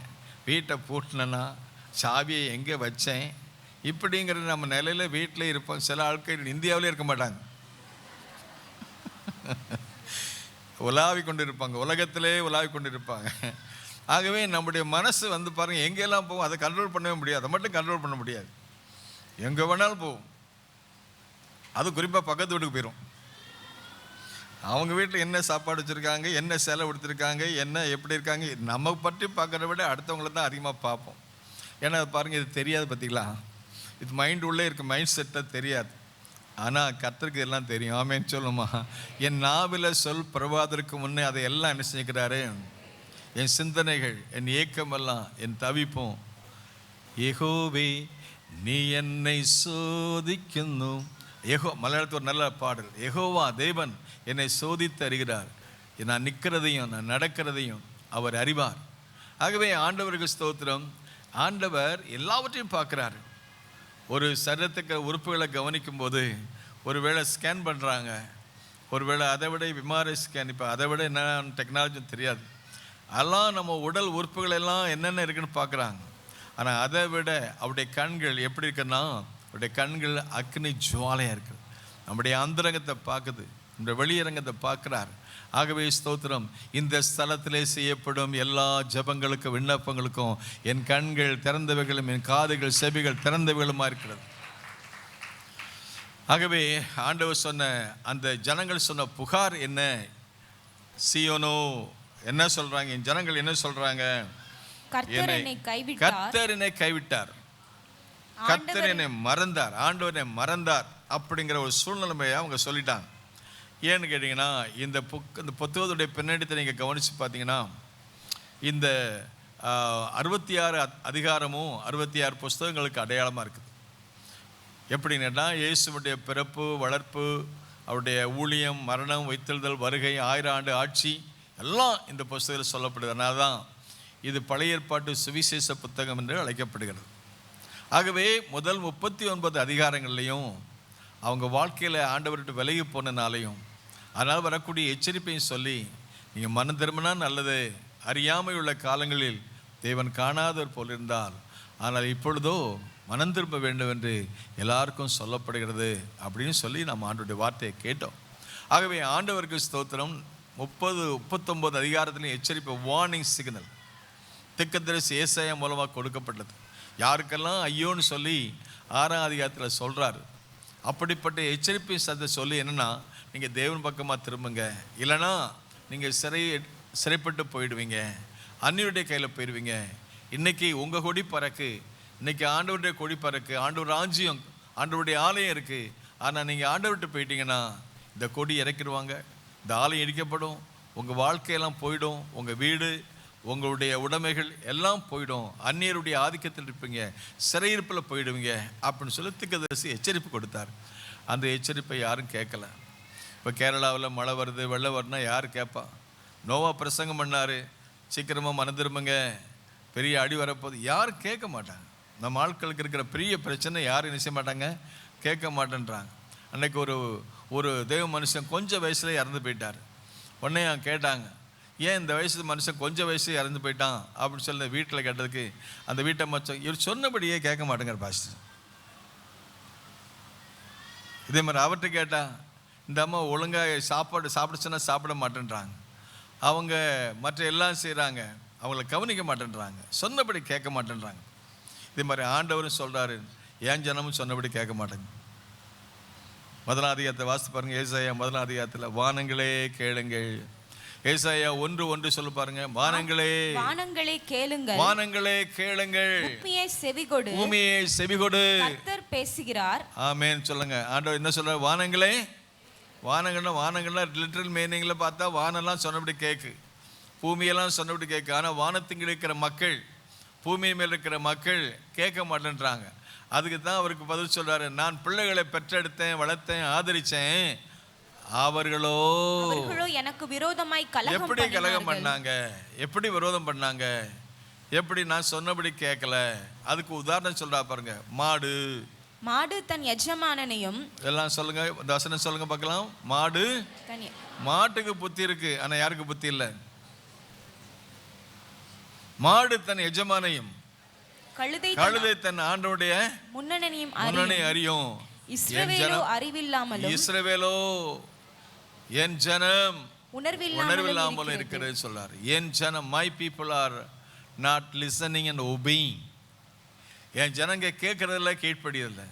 வீட்டை பூட்டினேன்னா சாவியை எங்கே வச்சேன், இப்படிங்கிற நம்ம நிலையில் வீட்டில் இருப்போம். சில ஆட்கள் இந்தியாவிலே இருக்க மாட்டாங்க. உலாவி கொண்டு இருப்பாங்க, உலகத்திலே உலாவி கொண்டு இருப்பாங்க. ஆகவே நம்முடைய மனசு வந்து பாருங்கள் எங்கெல்லாம் போகும், அதை கண்ட்ரோல் பண்ணவே முடியாது. அதை மட்டும் கண்ட்ரோல் பண்ண முடியாது, எங்கே வேணாலும் போகும். அது குறிப்பாக பக்கத்து வீட்டுக்கு போயிடும். அவங்க வீட்டில் என்ன சாப்பாடு வச்சுருக்காங்க, என்ன செலவு எடுத்துருக்காங்க, என்ன எப்படி இருக்காங்க, நம்ம பற்றி பார்க்குறத விட அடுத்தவங்கள தான் அதிகமாக பார்ப்போம். ஏன்னா பாருங்கள், இது தெரியாது பார்த்தீங்களா, இது மைண்ட் உள்ளே இருக்க மைண்ட் செட்டை தெரியாது. ஆனால் கர்த்தருக்கு எல்லாம் தெரியும். ஆமேன்னு சொல்லுமா. என் நாவில் சொல் பிரபாதற்கு முன்னே அதை எல்லாம் என்ன செஞ்சுக்கிறாரு, என் சிந்தனைகள், என் ஏக்கமெல்லாம், என் தவிப்பும். யெகோவே நீ என்னை சோதிக்கணும். மலையாளத்தில் ஒரு நல்ல பாடல், யெகோவா தேவன் என்னை சோதித்து அறிகிறார், நான் நிற்கிறதையும் நான் நடக்கிறதையும் அவர் அறிவார். ஆகவே ஆண்டவருக்கு ஸ்தோத்திரம். ஆண்டவர் எல்லாவற்றையும் பார்க்குறாரு. ஒரு சரீரத்துக்கு உறுப்புகளை கவனிக்கும் போது ஒருவேளை ஸ்கேன் பண்ணுறாங்க, ஒருவேளை அதை விட விமாரி ஸ்கேன், இப்போ அதை விட என்ன டெக்னாலஜின்னு தெரியாது, அதெல்லாம் நம்ம உடல் உறுப்புகளெல்லாம் என்னென்ன இருக்குன்னு பார்க்குறாங்க. ஆனால் அதை விட அவருடைய கண்கள் எப்படி இருக்குன்னா, அவருடைய கண்கள் அக்னி ஜுவாலையாக இருக்குது. நம்முடைய அந்தரங்கத்தை பார்க்குது, நம்முடைய வெளியரங்கத்தை பார்க்குறார். ஆகவே ஸ்தோத்திரம், இந்த ஸ்தலத்திலே செய்யப்படும் எல்லா ஜபங்களுக்கும் விண்ணப்பங்களுக்கும் என் கண்கள் திறந்தவைகளும் என் காதுகள் செவிகள் திறந்தவைகளுமா இருக்கிறது. ஆகவே ஆண்டவர் சொன்ன அந்த ஜனங்கள் சொன்ன புகார் என்ன, சீயோனோ என்ன சொல்றாங்க, என் ஜனங்கள் என்ன சொல்றாங்க, கர்த்தர் என்னை கைவிட்டார், கர்த்தர் என்னை மறந்தார், ஆண்டவர் என்னை மறந்தார் அப்படிங்கிற ஒரு சூழ்நிலைமையை அவங்க சொல்லிட்டாங்க. ஏன்னு கேட்டிங்கன்னா, இந்த புத்தகத்துடைய பின்னணித்தை நீங்கள் கவனித்து பார்த்தீங்கன்னா, இந்த 66 அதிகாரமும் 66 புஸ்தகங்களுக்கு அடையாளமாக இருக்குது. எப்படின்னா, இயேசுவுடைய பிறப்பு, வளர்ப்பு, அவருடைய ஊழியம், மரணம், வைத்தெழுதல், வருகை, 1000 ஆண்டு ஆட்சி எல்லாம் இந்த புஸ்தகத்தில் சொல்லப்படுது. அதனால தான் இது பழைய ஏற்பாட்டு சுவிசேஷ புத்தகம் என்று அழைக்கப்படுகிறது. ஆகவே முதல் 39 அதிகாரங்கள்லையும் அவங்க வாழ்க்கையில் ஆண்டவர்கிட்ட விலகி போனனாலையும் அதனால் வரக்கூடிய எச்சரிப்பையும் சொல்லி, நீங்கள் மனம் திரும்பினா நல்லது, அறியாமை உள்ள காலங்களில் தேவன் காணாதவர் போல் இருந்தால், ஆனால் இப்பொழுதோ மனம் திரும்ப வேண்டும் என்று எல்லாருக்கும் சொல்லப்படுகிறது அப்படின்னு சொல்லி நம்ம ஆண்டவருடைய வார்த்தையை கேட்டோம். ஆகவே ஆண்டவருக்கு ஸ்தோத்திரம். 39 அதிகாரத்திலையும் எச்சரிப்பு, வார்னிங் சிக்னல் தீர்க்கதரிசி ஏசாயா மூலமாக கொடுக்கப்பட்டது. யாருக்கெல்லாம் ஐயோன்னு சொல்லி 6ஆம் அதிகாரத்தில் சொல்கிறாரு. அப்படிப்பட்ட எச்சரிப்பை சத்தை சொல்லி என்னென்னா, நீங்கள் தேவன் பக்கமாக திரும்புங்க, இல்லைனா நீங்கள் சிறைப்பட்டு போயிடுவீங்க, அந்நியருடைய கையில் போயிடுவீங்க. இன்றைக்கி உங்கள் கொடி பறக்கு, இன்றைக்கி ஆண்டவருடைய கொடி பறக்கு, ஆண்டவர் ராஜ்யம், ஆண்டவருடைய ஆலயம் இருக்குது. ஆனால் நீங்கள் ஆண்டவர்கிட்ட போயிட்டீங்கன்னா இந்த கொடி இறக்கிடுவாங்க, இந்த ஆலயம் இடிக்கப்படும், உங்கள் வாழ்க்கையெல்லாம் போயிடும், உங்கள் வீடு, உங்களுடைய உடைமைகள் எல்லாம் போயிடும், அந்நியருடைய ஆதிக்கத்தில் இருப்பீங்க, சிறையிருப்பில் போயிடுவீங்க அப்படின்னு சொல்லி தீர்க்கதரிசி எச்சரிப்பு கொடுத்தார். அந்த எச்சரிப்பை யாரும் கேட்கல. இப்போ கேரளாவில் மழை வருது, வெள்ளம் வருதுன்னா யார் கேட்பா? நோவா பிரசங்கம் பண்ணார், சீக்கிரமாக மனம் திரும்புங்க, பெரிய அடி வரப்போகுது, யாரும் கேட்க மாட்டாங்க. நம்ம ஆட்களுக்கு இருக்கிற பெரிய பிரச்சனை யாரும் என்ன செய்ய மாட்டாங்க, கேட்க மாட்டேன்றாங்க. அன்றைக்கி ஒரு தெய்வ மனுஷன் கொஞ்சம் வயசுல இறந்து போயிட்டார். உடனே கேட்டாங்க, ஏன் இந்த வயசு மனுஷன் கொஞ்சம் வயசு இறந்து போயிட்டான் அப்படின்னு சொல்லி வீட்டில் கேட்டதுக்கு, அந்த வீட்டை மச்சம் இவர் சொன்னபடியே கேட்க மாட்டேங்கிற பாஸ்டர். இதே மாதிரி அவர்கிட்ட கேட்டால், இந்த அம்மா ஒழுங்காக சாப்பிட சொன்னால் சாப்பிட மாட்டேன்றாங்க, அவங்க மற்ற எல்லாம் செய்கிறாங்க, அவங்கள கவனிக்க மாட்டேன்றாங்க, சொன்னபடி கேட்க மாட்டேன்றாங்க. இதே மாதிரி ஆண்டவரும் சொல்கிறாரு, ஏன் ஜனமும் சொன்னபடி கேட்க மாட்டேங்க. 1ஆம் அதிகாரத்தை வாசித்து பாருங்கள். ஏசாயா 1ஆம் அதிகாரத்தில், வானங்களே கேளுங்கள். ஏசாயா 1:1 சொல்லு பாருங்க, வானங்களே கேளுங்கள், வானங்களே கேளுங்கள், பூமியே செவிகொடு, கர்த்தர் பேசுகிறார். ஆமென் சொல்லுங்க. ஆண்டவர் என்ன சொல்றார்? வானங்கள்னா லிட்டரல் மீனிங்ல பார்த்தா வானெல்லாம் சொன்னபடி கேட்கு, பூமியெல்லாம் சொன்னபடி கேட்கு. ஆனால் வானத்தின் இருக்கிற மக்கள், பூமி மேல் இருக்கிற மக்கள் கேட்க மாட்டேன்றாங்க. அதுக்கு தான் அவருக்கு பதில் சொல்றாரு, நான் பிள்ளைகளை பெற்றெடுத்தேன், வளர்த்தேன், ஆதரிச்சேன், அவர்களோ எனக்கு விரோதமாய் எப்படி கலகம் பண்ணாங்க, எப்படி விரோதம் பண்ணாங்க, எப்படி நான் சொன்னபடி கேட்கல. அதுக்கு உதாரணம் சொல்றா பாருங்க, மாடு தன் எஜமானனையும், எல்லாம் சொல்லுங்க, வசனம் சொல்லுங்க பார்க்கலாம். மாட்டுக்கு புத்தி இருக்கு, ஆனா யாருக்கு புத்தி இல்லை? மாடு தன் எஜமானையும், கழுதை தன் ஆண்டவருடைய முன்னணி அறியும். இஸ்ரவேலோ என் ஜனம் உணர்வில்லாமல் இருக்கிறது சொல்றாரு. என் ஜனம், my people are not listening and obeying. என் ஜனங்க கேட்கறதில்ல, கீழ்ப்படியதில்லை.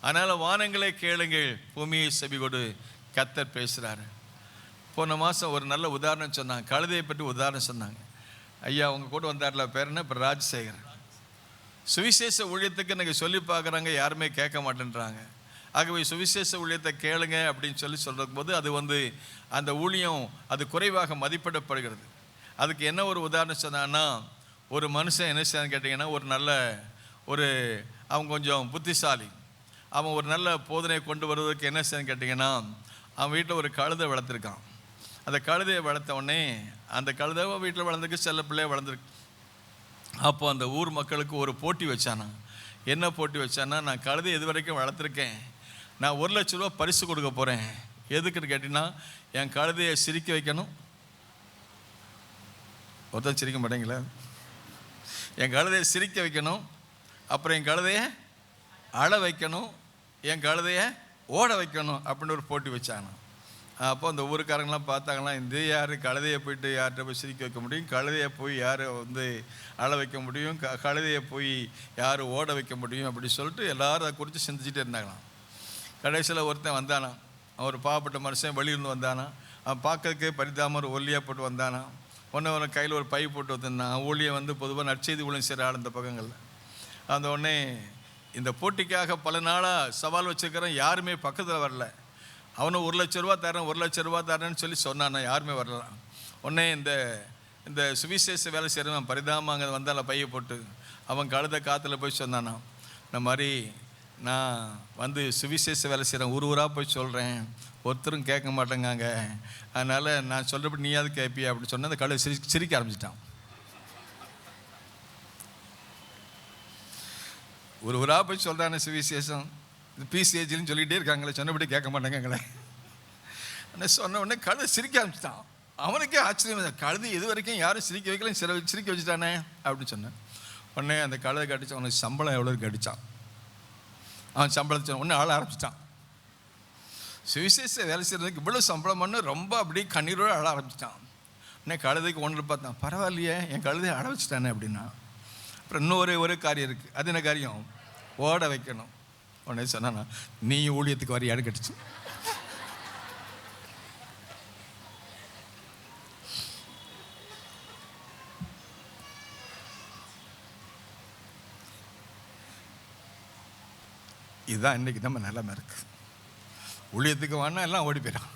அதனால வானங்களே கேளுங்கள், பூமியை செவி கொடு, கர்த்தர் பேசுறாரு. போன மாதம் ஒரு நல்ல உதாரணம் சொன்னாங்க, கழுதையை பற்றி உதாரணம் சொன்னாங்க. ஐயா அவங்க கூட வந்தார்ல, பேர் என்ன, இப்போ ராஜசேகர். சுவிசேஷ ஊழியத்துக்கு எனக்கு சொல்லி பார்க்குறாங்க, யாருமே கேட்க மாட்டேன்றாங்க. ஆகவே சுவிசேஷ ஊழியத்தை கேளுங்க அப்படின்னு சொல்கிற போது அது அந்த ஊழியம் அது குறைவாக மதிப்பிடப்படுகிறது. அதுக்கு என்ன ஒரு உதாரணம் சொன்னான்னா, ஒரு மனுஷன் என்ன செய்யணும்னு கேட்டிங்கன்னா, அவன் கொஞ்சம் புத்திசாலி. அவன் ஒரு நல்ல போதனையை கொண்டு வருவதற்கு என்ன செய்யணும்னு கேட்டிங்கன்னா, அவன் வீட்டில் ஒரு கழுதை வளர்த்துருக்கான். அந்த கழுதையை வளர்த்த உடனே அந்த கழுதை வீட்டில் வளர்ந்துருக்கு, செல்ல பிள்ளைய வளர்ந்துருக்கு. அப்போ அந்த ஊர் மக்களுக்கு ஒரு போட்டி வச்சானா. என்ன போட்டி வச்சானா, நான் கழுதை இது வரைக்கும் வளர்த்துருக்கேன், நான் 1 லட்ச ரூபா பரிசு கொடுக்க போகிறேன். எதுக்குன்னு கேட்டிங்கன்னா, என் கழுதையை சிரிக்க வைக்கணும். ஒருத்தன் சிரிக்க மாட்டேங்களா? என் கழுதையை சிரிக்க வைக்கணும், அப்புறம் என் கழுதையை அழ வைக்கணும், என் கழுதையை ஓட வைக்கணும் அப்படின்னு ஒரு போட்டி வச்சானா. அப்போ அந்த ஊருக்காரங்களாம் பார்த்தாங்களாம், இந்த யார் கழுதையை போயிட்டு யார்கிட்ட போய் சிரிக்க வைக்க முடியும், கழுதையை போய் யார் அழ வைக்க முடியும், கழுதையை போய் யார் ஓட வைக்க முடியும் அப்படி சொல்லிட்டு எல்லாரும் அதை குறித்து சிந்திச்சுட்டே இருந்தாங்களாம். கடைசியில் ஒருத்தன் வந்தானா, அவர் பாவப்பட்ட மனுஷன் வெளியிருந்து வந்தானா. அவன் பார்க்கறதுக்கு பரிதாம ஒரு ஒல்லியாக போட்டு வந்தானா. உடனே கையில் ஒரு பை போட்டு வந்திருந்தான். ஊழியை பொதுவாக நற்செய்தி ஊழியம் செய்கிற ஆள் இந்த பக்கங்களில். அந்த உடனே இந்த போட்டிக்காக பல நாளாக சவால் வச்சுருக்கிறேன், யாருமே பக்கத்தில் வரல. அவனும் 1 லட்ச ரூபா தரேன், 1 லட்ச ரூபா தரேன்னு சொல்லி சொன்னானா, யாருமே வரலாம். உடனே இந்த சுவிசேஷ வேலை செய்கிறவன் பரிதாம அங்கே வந்தால பையை போட்டு அவன் கழுத காற்றுல போய் சொன்னானா, இந்த மாதிரி நான் சுவிசேஷ வேலை செய்கிறேன், ஊராக போய் சொல்கிறேன், ஒருத்தரும் கேட்க மாட்டேங்காங்க, அதனால் நான் சொல்கிறப்படி நீயாவது கேட்பியா அப்படின்னு சொன்னால் அந்த கழுதை சிரிக்க ஆரம்பிச்சிட்டான். ஊராக போய் சொல்கிறானே சுவிசேஷம், பிசிஏஜின்னு சொல்லிகிட்டே இருக்காங்களே, சொன்னபடி கேட்க மாட்டேங்காங்களே. சொன்ன உடனே கழுதை சிரிக்க ஆரம்பிச்சிட்டான். அவனுக்கே ஆச்சரியம், கழுதை இது வரைக்கும் யாரும் சிரிக்க வைக்கல, சிரிக்க வச்சுட்டானே அப்படின்னு சொன்னேன். உடனே அந்த கழுதை கடிச்சான். அவனுக்கு சம்பளம் எவ்வளோ கடிச்சான். அவன் சம்பளத்தை உடனே ஆள ஆரம்பிச்சிட்டான். சுவிசேஷ வேலை செய்கிறதுக்கு இவ்வளோ சம்பளம் பண்ண ரொம்ப அப்படியே கண்ணீரோடு அழ ஆரம்பிச்சிட்டான். உடனே கழுதைக்கு ஒன்று பார்த்தான், பரவாயில்லையே என் கழுதையை அழ வச்சுட்டானே அப்படின்னா. அப்புறம் இன்னும் ஒரு காரியம் இருக்குது. அது என்ன காரியம்? ஓட வைக்கணும். உடனே சொன்னானா, நீ ஊழியத்துக்கு வரையாடு கடிச்சு. இதுதான் இன்னைக்கு நம்ம நிலைமை இருக்கு. ஊழியத்துக்கு வானா எல்லாம் ஓடி போயிடான்.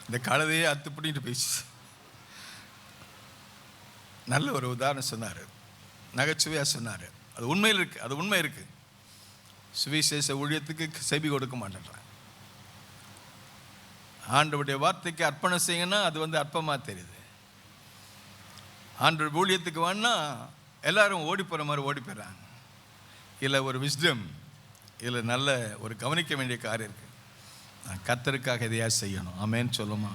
இந்த கழுதையே அத்து பிடிட்டு போயிடுச்சு. நல்ல ஒரு உதாரணம் சொன்னார், நகைச்சுவையாக சொன்னார். அது உண்மையில் இருக்குது, அது உண்மை இருக்குது. சுவிசேஷ ஊழியத்துக்கு செவி கொடுக்க மாட்டேன்றான். ஆண்டவருடைய வார்த்தைக்கு அர்ப்பணம் செய்யணும்னா அது அற்பமாக தெரியுது. ஆண்டவர் ஊழியத்துக்கு வேணா எல்லாரும் ஓடி போகிற மாதிரி ஓடி போயிடுறாங்க. இல்லை ஒரு விஸ்டம், இதில் நல்ல ஒரு கவனிக்க வேண்டிய காரியம் இருக்குது. நான் கர்த்தருக்காக எதையா செய்யணும். ஆமென் சொல்லுமா.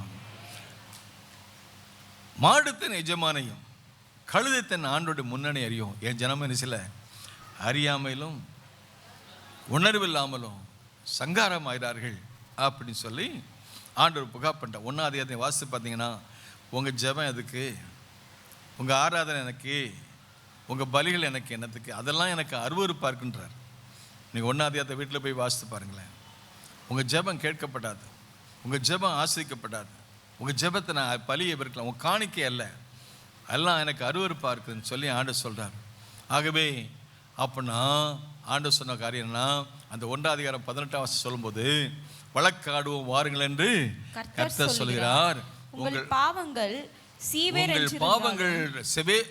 மாடு தன் எஜமானையும் கழுதை தன் ஆண்டோட முன்னணி அறியும். என் ஜனமே சில அறியாமையிலும் உணர்வில்லாமலும் சங்காரமாயிறார்கள் அப்படின்னு சொல்லி ஆண்டவர் புகார் பண்ணிட்டார். 1ஆம் அதிகாரத்தை வாசித்து பார்த்தீங்கன்னா, உங்கள் ஜெபம் எதுக்கு, உங்கள் ஆராதனை எனக்கு, உங்கள் பலிகள் எனக்கு என்னத்துக்கு, அதெல்லாம் எனக்கு அருவருப்பாக இருக்குன்றார். நீங்கள் 1ஆம் அதிகாரத்தை வீட்டில் போய் வாசித்து பாருங்களேன். உங்கள் ஜெபம் கேட்கப்படாது, உங்கள் ஜெபம் ஆசிரிக்கப்படாது, உங்கள் ஜெபத்தை நான் பலியை இருக்கலாம், உங்கள் காணிக்கை அல்ல, எல்லாம் எனக்கு அருவருப்பாக இருக்குதுன்னு சொல்லி ஆண்டவர் சொல்கிறார். ஆகவே அப்படின்னா ஆண்டவர் சொன்ன காரியம்னா, அந்த 1ஆம் அதிகாரம் 18ஆம் வசனம் சொல்லும்போது, வழக்காடுவோம் வாருங்கள் என்று கர்த்தர் சொல்கிறார். உங்கள் பாவங்கள்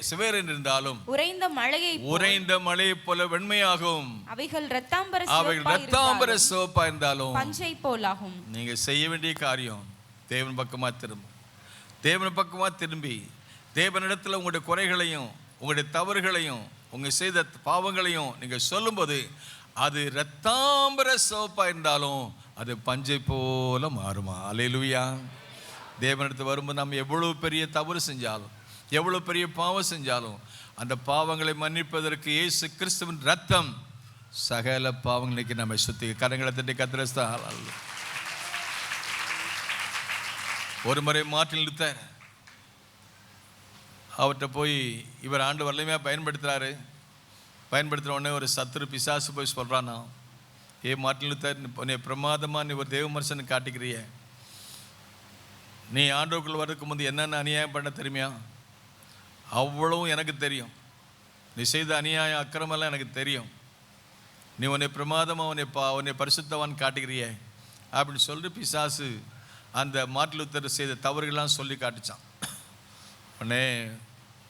செவேர் என்றிருந்தாலும் உறைந்த மழையை போல வெண்மையாகும், அவைகள் இரத்தாம்பர சிவப்பா இருந்தாலும் பஞ்சை போலாகும். நீங்க செய்ய வேண்டிய காரியம் தேவன் பக்கமா திரும்பி தேவனிடத்தில் உங்களுடைய குறைகளையும் உங்களுடைய தவறுகளையும் உங்க செய்த பாவங்களையும் நீங்க சொல்லும்போது, அது இரத்தாம்பர சிவப்பா இருந்தாலும் அது பஞ்சை போல மாறுமா. அல்லேலூயா. தேவனிடத்தில் வரும்போது நம்ம எவ்வளவு பெரிய தவறு செஞ்சாலும், எவ்வளவு பெரிய பாவம் செஞ்சாலும், அந்த பாவங்களை மன்னிப்பதற்கு இயேசு கிறிஸ்துவின் ரத்தம் சகல பாவங்களுக்கு நம்ம சுத்தி. கரங்களை தட்டி கர்த்தரை ஒரு முறை மார்ட்டின் லூத்தர் அவர்கிட்ட போய் இவர் ஆண்டு வல்லமையாக பயன்படுத்துகிற உடனே ஒரு சத்துரு பிசாசு போய் சொல்கிறானா, ஏ மார்ட்டின் லூத்தர், நீ பிரமாதமாக நீ ஒரு தேவ மனுஷன் காட்டிக்கிறிய, நீ ஆண்டோக்குள் வரதுக்கு முந்தைய என்னென்ன அநியாயம் பண்ண தெரியுமா? அவ்வளவும் எனக்கு தெரியும். நீ செய்த அநியாயம் அக்கிரமெல்லாம் எனக்கு தெரியும். நீ உன்னை பிரமாதமாக உன்னை பரிசுத்தவான் காட்டுகிறிய அப்படின்னு சொல்லிட்டு பிசாசு அந்த மார்ட்டின் லூத்தர் செய்த தவறுகள்லாம் சொல்லி காட்டுச்சான். உடனே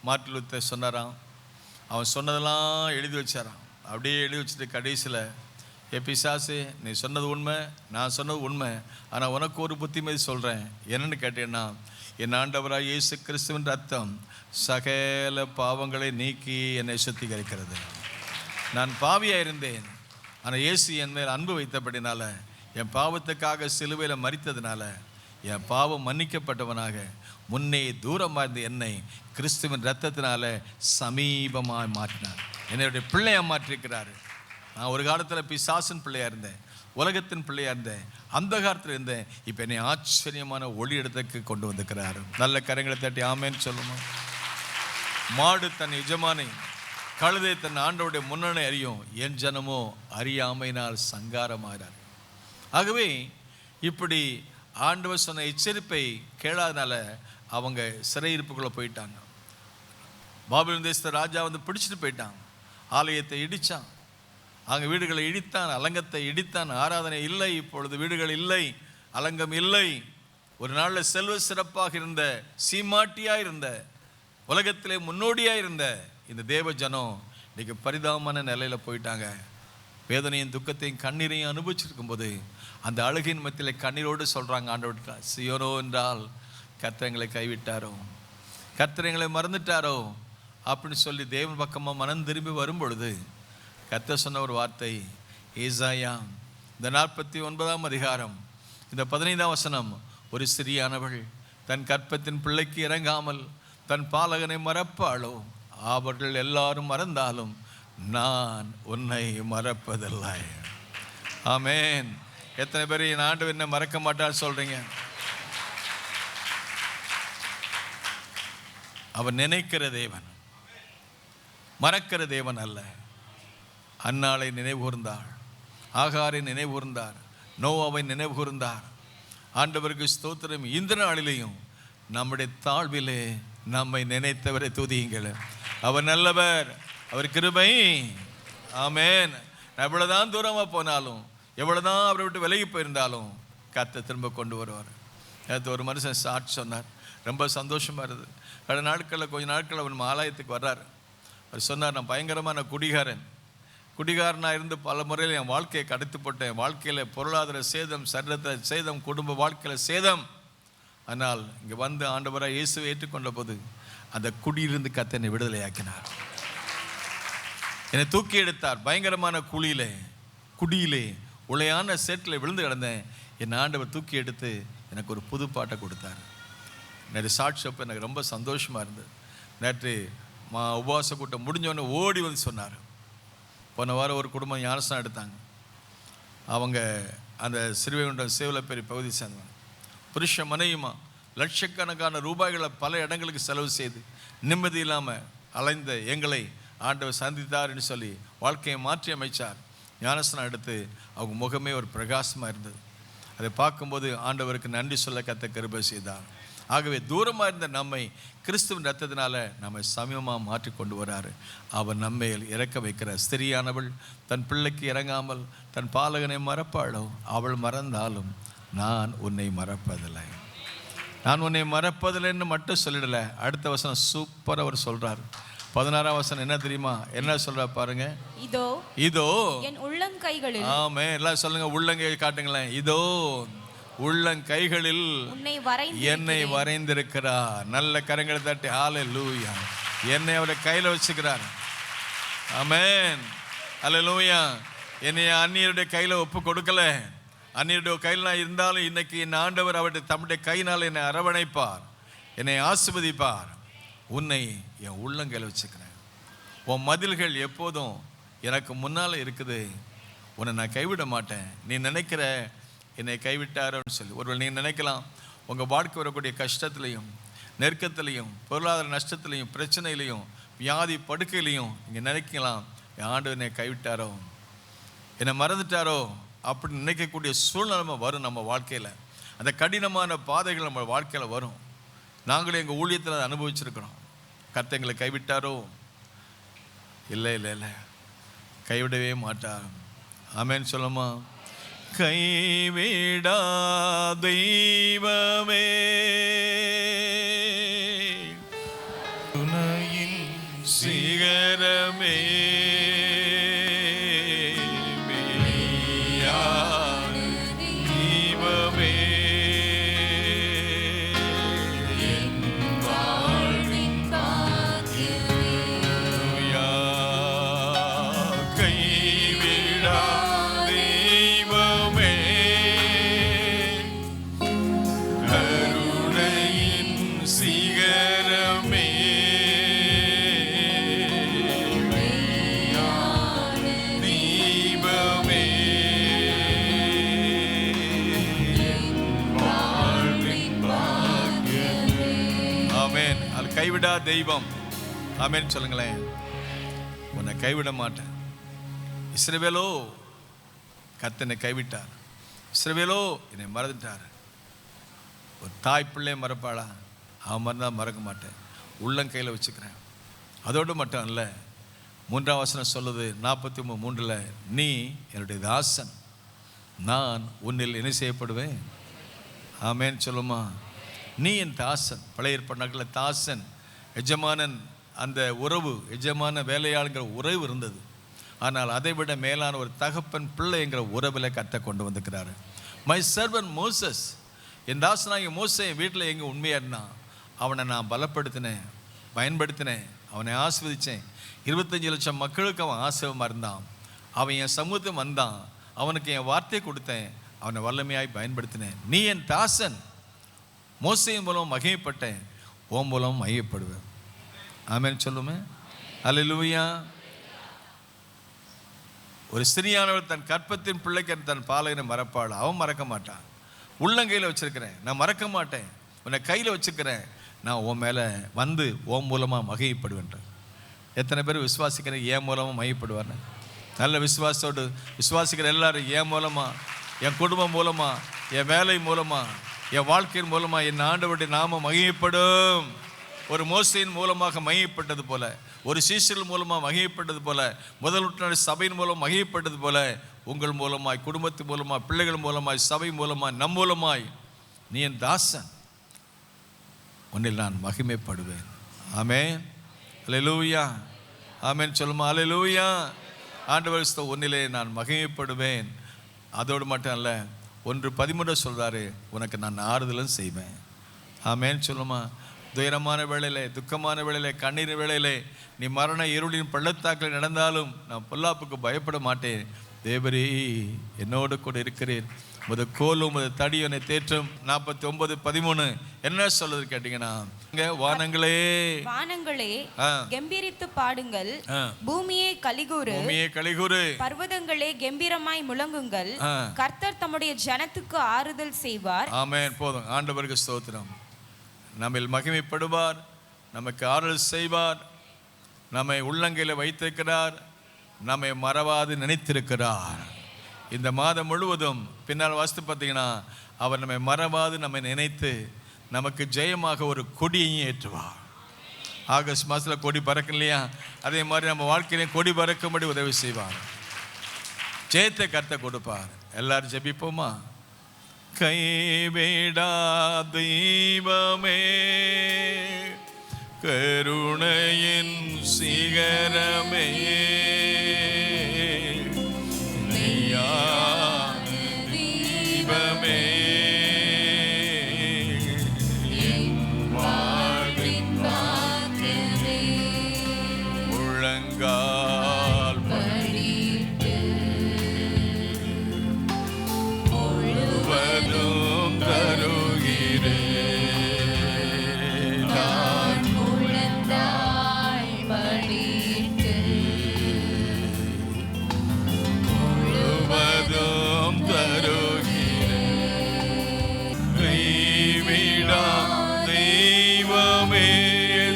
மார்ட்டின் லூத்தர் சொன்னாராம், அவன் சொன்னதெல்லாம் எழுதி வச்சாரான். அப்படியே எழுதி வச்சுட்டு கடைசியில், ஏ பிசாசு, நீ சொன்னது உண்மை, நான் சொன்னது உண்மை, ஆனால் உனக்கு ஒரு புத்திமதி சொல்கிறேன். என்னென்னு கேட்டேன்னா, என் ஆண்டவராக இயேசு கிறிஸ்துவின் ரத்தம் சகல பாவங்களை நீக்கி என்னை சுத்திகரிக்கிறது. நான் பாவியாக இருந்தேன், ஆனால் இயேசு என் மேல் அன்பு வைத்தபடினால, என் பாவத்துக்காக சிலுவையில் மரித்ததுனால என் பாவம் மன்னிக்கப்பட்டவனாக முன்னே தூரமாக இருந்த என்னை கிறிஸ்துவின் ரத்தத்தினால சமீபமாக மாற்றினார். என்னுடைய பிள்ளையாக மாற்றிருக்கிறாரு. நான் ஒரு காலத்தில் பிசாசின் பிள்ளையாக இருந்தேன், உலகத்தின் பிள்ளையாக இருந்தேன், அந்த காலத்தில் இருந்தேன். இப்போ என்னை ஆச்சரியமான ஒளி இடத்துக்கு கொண்டு வந்திருக்கிறாரு. நல்ல கரங்களை தட்டி ஆமேன்னு சொல்லணும். மாடு தன் எஜமானை, கழுதை தன் ஆண்டவருடைய முன்னணி அறியும், என் ஜனமோ அறியாமையினால் சங்காரமாகிறார். ஆகவே இப்படி ஆண்டவர் சொன்ன எச்சரிப்பை கேளாதனால அவங்க சிறையிருப்புக்குள்ளே போயிட்டாங்க. பாபிலோன் தேசத்தை ராஜா வந்து பிடிச்சிட்டு போயிட்டான். ஆலயத்தை இடித்தான், அங்கே வீடுகளை இடித்தான், அலங்கத்தை இடித்தான். ஆராதனை இல்லை, இப்பொழுது வீடுகள் இல்லை, அலங்கம் இல்லை. ஒரு நாளில் செல்வ சிறப்பாக இருந்த, சீமாட்டியாக இருந்த, உலகத்திலே முன்னோடியாக இருந்த இந்த தேவ ஜனம் இன்றைக்கி பரிதாபமான நிலையில் போயிட்டாங்க. வேதனையும் துக்கத்தையும் கண்ணீரையும் அனுபவிச்சிருக்கும் போது அந்த அழுகின் மத்தியில் கண்ணீரோடு சொல்கிறாங்க, ஆண்டவர்கிட்ட, சியோனோ என்றால் கர்த்தரை கைவிட்டாரோ, கர்த்தரை மறந்துட்டாரோ அப்படின்னு சொல்லி தேவன் பக்கமாக மனம் திரும்பி வரும் பொழுது கர்த்தர் சொன்ன ஒரு வார்த்தை, ஏசாயா இந்த 49ஆம் அதிகாரம் இந்த 15ஆம் வசனம், ஒரு ஸ்திரீயானவள் தன் கற்பத்தின் பிள்ளைக்கு இறங்காமல் தன் பாலகனை மறப்பாளோ, அவர்கள் எல்லாரும் மறந்தாலும் நான் உன்னை மறப்பதில்லை. ஆமேன். எத்தனை பேர் என் ஆண்டவர் என்னை மறக்க மாட்டான்னு சொல்றீங்க? அவர் நினைக்கிற தேவன், மறக்கிற தேவன் அல்ல. அன்னாளை நினைவு கூர்ந்தார், ஆகாரை நினைவு கூர்ந்தார், நோவாவை நினைவு கூர்ந்தார். ஆண்டவருக்கு ஸ்தோத்திரம். இந்த நாளிலேயும் நம்முடைய தாழ்விலே நம்மை நினைத்தவரை துதியுங்கள். அவர் நல்லவர், அவர் கிருபை. ஆமேன். எவ்வளவுதான் தூரமாக போனாலும், எவ்வளவுதான் அவரை விட்டு விலகி போயிருந்தாலும் கர்த்தர் திரும்ப கொண்டு வருவார். நேற்று ஒரு மனுஷன் சாட்சி சொன்னார், ரொம்ப சந்தோஷமாக இருந்தது. கடந்த நாட்களில் கொஞ்ச நாட்கள் அவர் ஆலயத்துக்கு வர்றார். அவர் சொன்னார், நான் பயங்கரமான குடிகாரனாக இருந்து பல முறையில் என் வாழ்க்கையை கடத்தி போட்டேன். என் வாழ்க்கையில் பொருளாதார சேதம், சரீரத்தில் சேதம், குடும்ப வாழ்க்கையில் சேதம். ஆனால் இங்கே வந்து ஆண்டவராக இயேசுவை ஏற்றுக்கொண்ட போது அந்த குடியிலிருந்து கர்த்தர் என்னை விடுதலை ஆக்கினார். என்னை தூக்கி எடுத்தார். பயங்கரமான குடியிலே உளையான சேற்றில் விழுந்து கிடந்தேன். என் ஆண்டவர் தூக்கி எடுத்து எனக்கு ஒரு புது பாட்டை கொடுத்தார். நேற்று சாட்சியப்போ எனக்கு ரொம்ப சந்தோஷமாக இருந்தது. நேற்று உபவாச கூட்டம் முடிஞ்சோடனே ஓடி வந்து சொன்னார். போன வாரம் ஒரு குடும்பம் ஞானஸ்நானம் எடுத்தாங்க. அவங்க அந்த சிறுவைகுண்டம் சேவலப்பேரி பகுதி சேர்ந்தாங்க. புருஷ மனைவியுமா லட்சக்கணக்கான ரூபாய்களை பல இடங்களுக்கு செலவு செய்து நிம்மதி இல்லாமல் அலைந்த எங்களை ஆண்டவர் சந்தித்தார்னு சொல்லி வாழ்க்கையை மாற்றி அமைச்சார். ஞானஸ்நானம் எடுத்து அவங்க முகமே ஒரு பிரகாசமாக இருந்தது. அதை பார்க்கும்போது ஆண்டவருக்கு நன்றி சொல்ல கர்த்தர் கிருபை செய்தார். ஆகவே தூரமாக இருந்த நம்மை கிறிஸ்துவின் ரத்தத்தினால நம்மை சமீபமாக மாற்றி கொண்டு வராரு. அவர் நம்மையில் இறக்க வைக்கிற ஸ்திரியானவள் தன் பிள்ளைக்கு இறங்காமல் தன் பாலகனை மறப்பாளோ, அவள் மறந்தாலும் நான் உன்னை மறப்பதில்லை. நான் உன்னை மறப்பதில்லைன்னு மட்டும் சொல்லிடலை. அடுத்த வசனம் சூப்பராக அவர் சொல்கிறார். 16ஆம் வசனம் என்ன தெரியுமா? என்ன சொல்ற பாருங்க. இதோ என் உள்ளங்கைகளில். ஆமே, எல்லாம் சொல்லுங்க, உள்ளங்கை காட்டுங்களேன். இதோ உள்ளங்கைகளில் என்னை வரைந்திருக்கிறார். நல்ல கரங்களை தட்டி ஹல்லேலூயா. என்னை அவருடைய கையில் வச்சுக்கிறார். ஆமென், ஹல்லேலூயா. என்னை அந்நியருடைய கையில் ஒப்பு கொடுக்கல. அந்நியருடைய கையில் நான் இருந்தாலும் இன்னைக்கு என் ஆண்டவர் அவருடைய தம்முடைய கையினால் என்னை அரவணைப்பார், என்னை ஆசீர்வதிப்பார். உன்னை என் உள்ளங்கையில் வச்சுக்கிறேன். உன் மதில்கள் எப்போதும் எனக்கு முன்னால் இருக்குது. உன்னை நான் கைவிட மாட்டேன். நீ நினைக்கிற என்னை கைவிட்டாரோன்னு சொல்லி. ஒருவேளை நீ நினைக்கலாம், உங்கள் வாழ்க்கை வரக்கூடிய கஷ்டத்துலையும் நெருக்கத்திலையும் பொருளாதார நஷ்டத்துலையும் பிரச்சனையிலையும் வியாதி படுக்கையிலையும் நீங்கள் நினைக்கலாம், என் ஆண்டவர் என்னை கைவிட்டாரோ, என்னை மறந்துட்டாரோ அப்படின்னு நினைக்கக்கூடிய சூழ்நிலைமை வரும் நம்ம வாழ்க்கையில். அந்த கடினமான பாதைகள் நம்ம வாழ்க்கையில் வரும். நாங்களும் எங்கள் ஊழியத்தில் அதை அனுபவிச்சிருக்கிறோம். கர்த்தர் எங்களை கைவிட்டாரோ? இல்லை இல்லை இல்லை, கைவிடவே மாட்டார். ஆமென் சொல்லுமா? கைவிடா தெய்வமே துணையின் சிகரமே கைவிடா தெய்வம். ஆமென் சொல்லுங்களேன். உன்னை கைவிட மாட்டேன். இஸ்ரவேலோ கர்த்தனை கைவிட்டார், இஸ்ரவேலோ என்னை மறந்துட்டார். ஒரு தாய் பிள்ளை மறப்பாளா? அவன் மறந்தா மறக்க மாட்டேன், உள்ளங்கையில் வச்சுக்கிறேன். அதோடு மட்டும் இல்லை, 3ஆம் வசனம் சொல்லுது 43:3, நீ என்னுடைய தாசன், நான் உன்னில் என்ன செய்யப்படுவேன். ஆமென் சொல்லுமா? நீ என் தாசன். பழைய ஏற்பாட்டு நாட்களில் தாசன் எஜமானன், அந்த உறவு, எஜமான வேலையாளுங்கிற உறவு இருந்தது. ஆனால் அதை விட மேலான ஒரு தகப்பன் பிள்ளைங்கிற உறவில் கர்த்தர் கொண்டு வந்திருக்கிறாரு. மை சர்வன்ட் மோசஸ், என் தாசனாகிய மோசே என் வீட்டில் எங்கே உண்மையாக இருந்தான், அவனை நான் பலப்படுத்தினேன், பயன்படுத்தினேன், அவனை ஆசீர்வதித்தேன். 25 லட்சம் மக்களுக்கு அவன் ஆசீர்வாதமாக இருந்தான். அவன் என் சமூகத்துக்கு வந்தான், அவனுக்கு என் வார்த்தையை கொடுத்தேன், அவனை வல்லமையாய் பயன்படுத்தினேன். நீ என் தாசன், மோசையின் மூலம் மகிமைப்பட்டேன், உன் மூலம் மகிமைப்படுவேன். ஆமென் சொல்லுமே. அல்லேலூயா. ஒரு ஸ்திரியானவள் தன் கற்பத்தின் பிள்ளைக்கு தன் பாலகனை மறப்பாள். அவன் மறக்க மாட்டான். உள்ளங்கையில் வச்சிருக்கிறேன், நான் மறக்க மாட்டேன், உன்னை கையில் வச்சுக்கிறேன், நான் உன் மேலே வந்து உன் மூலமாக மகிமைப்படுவேன். எத்தனை பேர் விசுவாசிக்கிறேன் என் மூலமாக மகிமைப்படுவார்? நல்ல விசுவாசத்தோடு விசுவாசிக்கிற எல்லாரும் என் மூலமாக, என் குடும்பம் மூலமாக, என் வேலை மூலமாக, என் வாழ்க்கையின் மூலமாக என் ஆண்டவருடைய நாமம் மகிமைப்படும். ஒரு மோசையின் மூலமாக மகிமைப்பட்டது போல, ஒரு சீஷர்கள் மூலமாக மகிமைப்பட்டது போல, முதல் நூற்றாண்டு சபையின் மூலம் மகிமைப்பட்டது போல, உங்கள் மூலமாய், குடும்பத்தின் மூலமாய், பிள்ளைகள் மூலமாய், சபை மூலமாய், நம் மூலமாய், நீ என் தாசன், உன்னில் நான் மகிமைப்படுவேன். ஆமென். அல்லேலூயா. ஆமென் சொல்லுமா? அல்லேலூயா. ஆண்டவர் உன்னிலே நான் மகிமைப்படுவேன். அதோடு மட்டும் அல்ல, 1:13 சொல்கிறாரு, உனக்கு நான் ஆறுதலும் செய்வேன். ஆமென் சொல்லுமா? துயரமான வேளையிலே, துக்கமான வேளையிலே, கண்ணீர் வேளையிலே, நீ மரண இருளின் பள்ளத்தாக்கில் நடந்தாலும் நான் பொல்லாப்புக்கு பயப்பட மாட்டேன். தேவரே என்னோடு கூட இருக்கிறேன், முத கோலும் முத தடியனை தேற்றும். 49:13 என்ன சொல்லுது கேட்டீங்கன்னா, வானங்களே வானங்களே கம்பீரித்து பாடுங்கள், பூமியே கலிகூரு, பூமியே கலிகூரு, பர்வதங்களே கம்பீரமாய் முழங்குங்கள், கர்த்தர் தம்முடைய ஜனத்துக்கு ஆறுதல் செய்வார். ஆமென். போதும். ஆண்டவருக்கு ஸ்தோத்திரம். நம்மில் மகிமைப்படுவார், நமக்கு ஆறுதல் செய்வார், நம்மை உள்ளங்கையில் வைத்திருக்கிறார், நம்மை மறவாது நினைத்திருக்கிறார். இந்த மாதம் முழுவதும் பின்னால் வாசித்து பார்த்தீங்கன்னா, அவர் நம்மை மறவாது நம்மை நினைத்து நமக்கு ஜெயமாக ஒரு கொடியையும் ஏற்றுவார். ஆகஸ்ட் மாதத்தில் கொடி பறக்கும் இல்லையா? அதே மாதிரி நம்ம வாழ்க்கையிலையும் கொடி பறக்கும்படி உதவி செய்வார். ஜெயத்தை கர்த்தர் கொடுப்பார். எல்லாரும் ஜெபிப்போமா? கைவிடா தெய்வமே, கருணையின் சிகரமே, தீபமே, முழங்கால் படிட்டு முழுவதும் தருகிறேன்.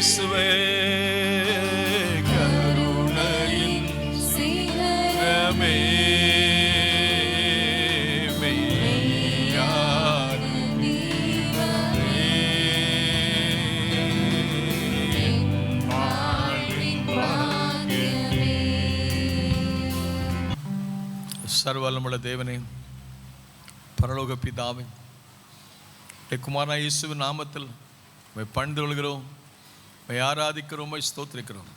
இயேசுவே கருணையின் சிகரமே சர்வவல்லமுள்ள தேவனே, பரலோக பிதாவே, குமாரா இயேசுவின் நாமத்தில் உம்மை பணிந்து கொள்கிறோம், உம்மை ஆராதிக்கிறோம், உம்மை ஸ்தோத்திரிக்கிறோம்.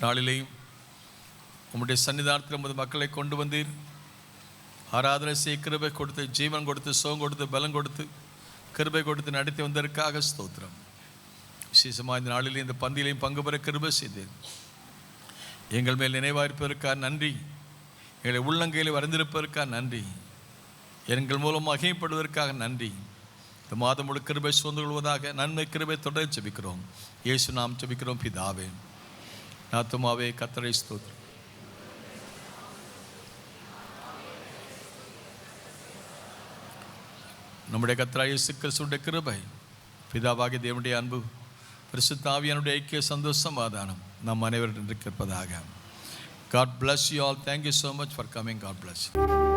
நாளிலேயும் உம்முடைய சன்னிதானத்தில் நமது மக்களை கொண்டு வந்தீர். ஆராதனை செய்ய கிருபை கொடுத்து, ஜீவன் கொடுத்து, சுகம் கொடுத்து, பலம் கொடுத்து, கிருபை கொடுத்து நடத்தி வந்ததற்காக ஸ்தோத்திரம். விசேஷமாக இந்த நாளிலே இந்த பந்தியிலையும் பங்கு பெற கிருபை செய்தீர். எங்கள் மேல் நினைவாயிருப்பதற்காக நன்றி. எங்களை உள்ளங்கையில் வரைந்திருப்பதற்காக நன்றி. எங்கள் மூலம் மகிமைப்படுவதற்காக நன்றி. இந்த மாதம் முழு கிருபை சுமந்து கொள்வதாக நன்மை கிருபை தொடர் ஜெபிக்கிறோம். இயேசு நாம் ஜெபிக்கிறோம் பிதாவே. ஆத்துமாவே கர்த்தரை ஸ்தோத்திரம். நம்முடைய கர்த்தராகிய இயேசு கிறிஸ்துவின் கிருபை, பிதாவாகிய தேவனுடைய அன்பு, பரிசுத்த ஆவியானுடைய ஐக்கிய சந்தோஷம், சமாதானம் நம் அனைவரும் இருப்பதாக. God bless you all. Thank you so much for coming. God bless you.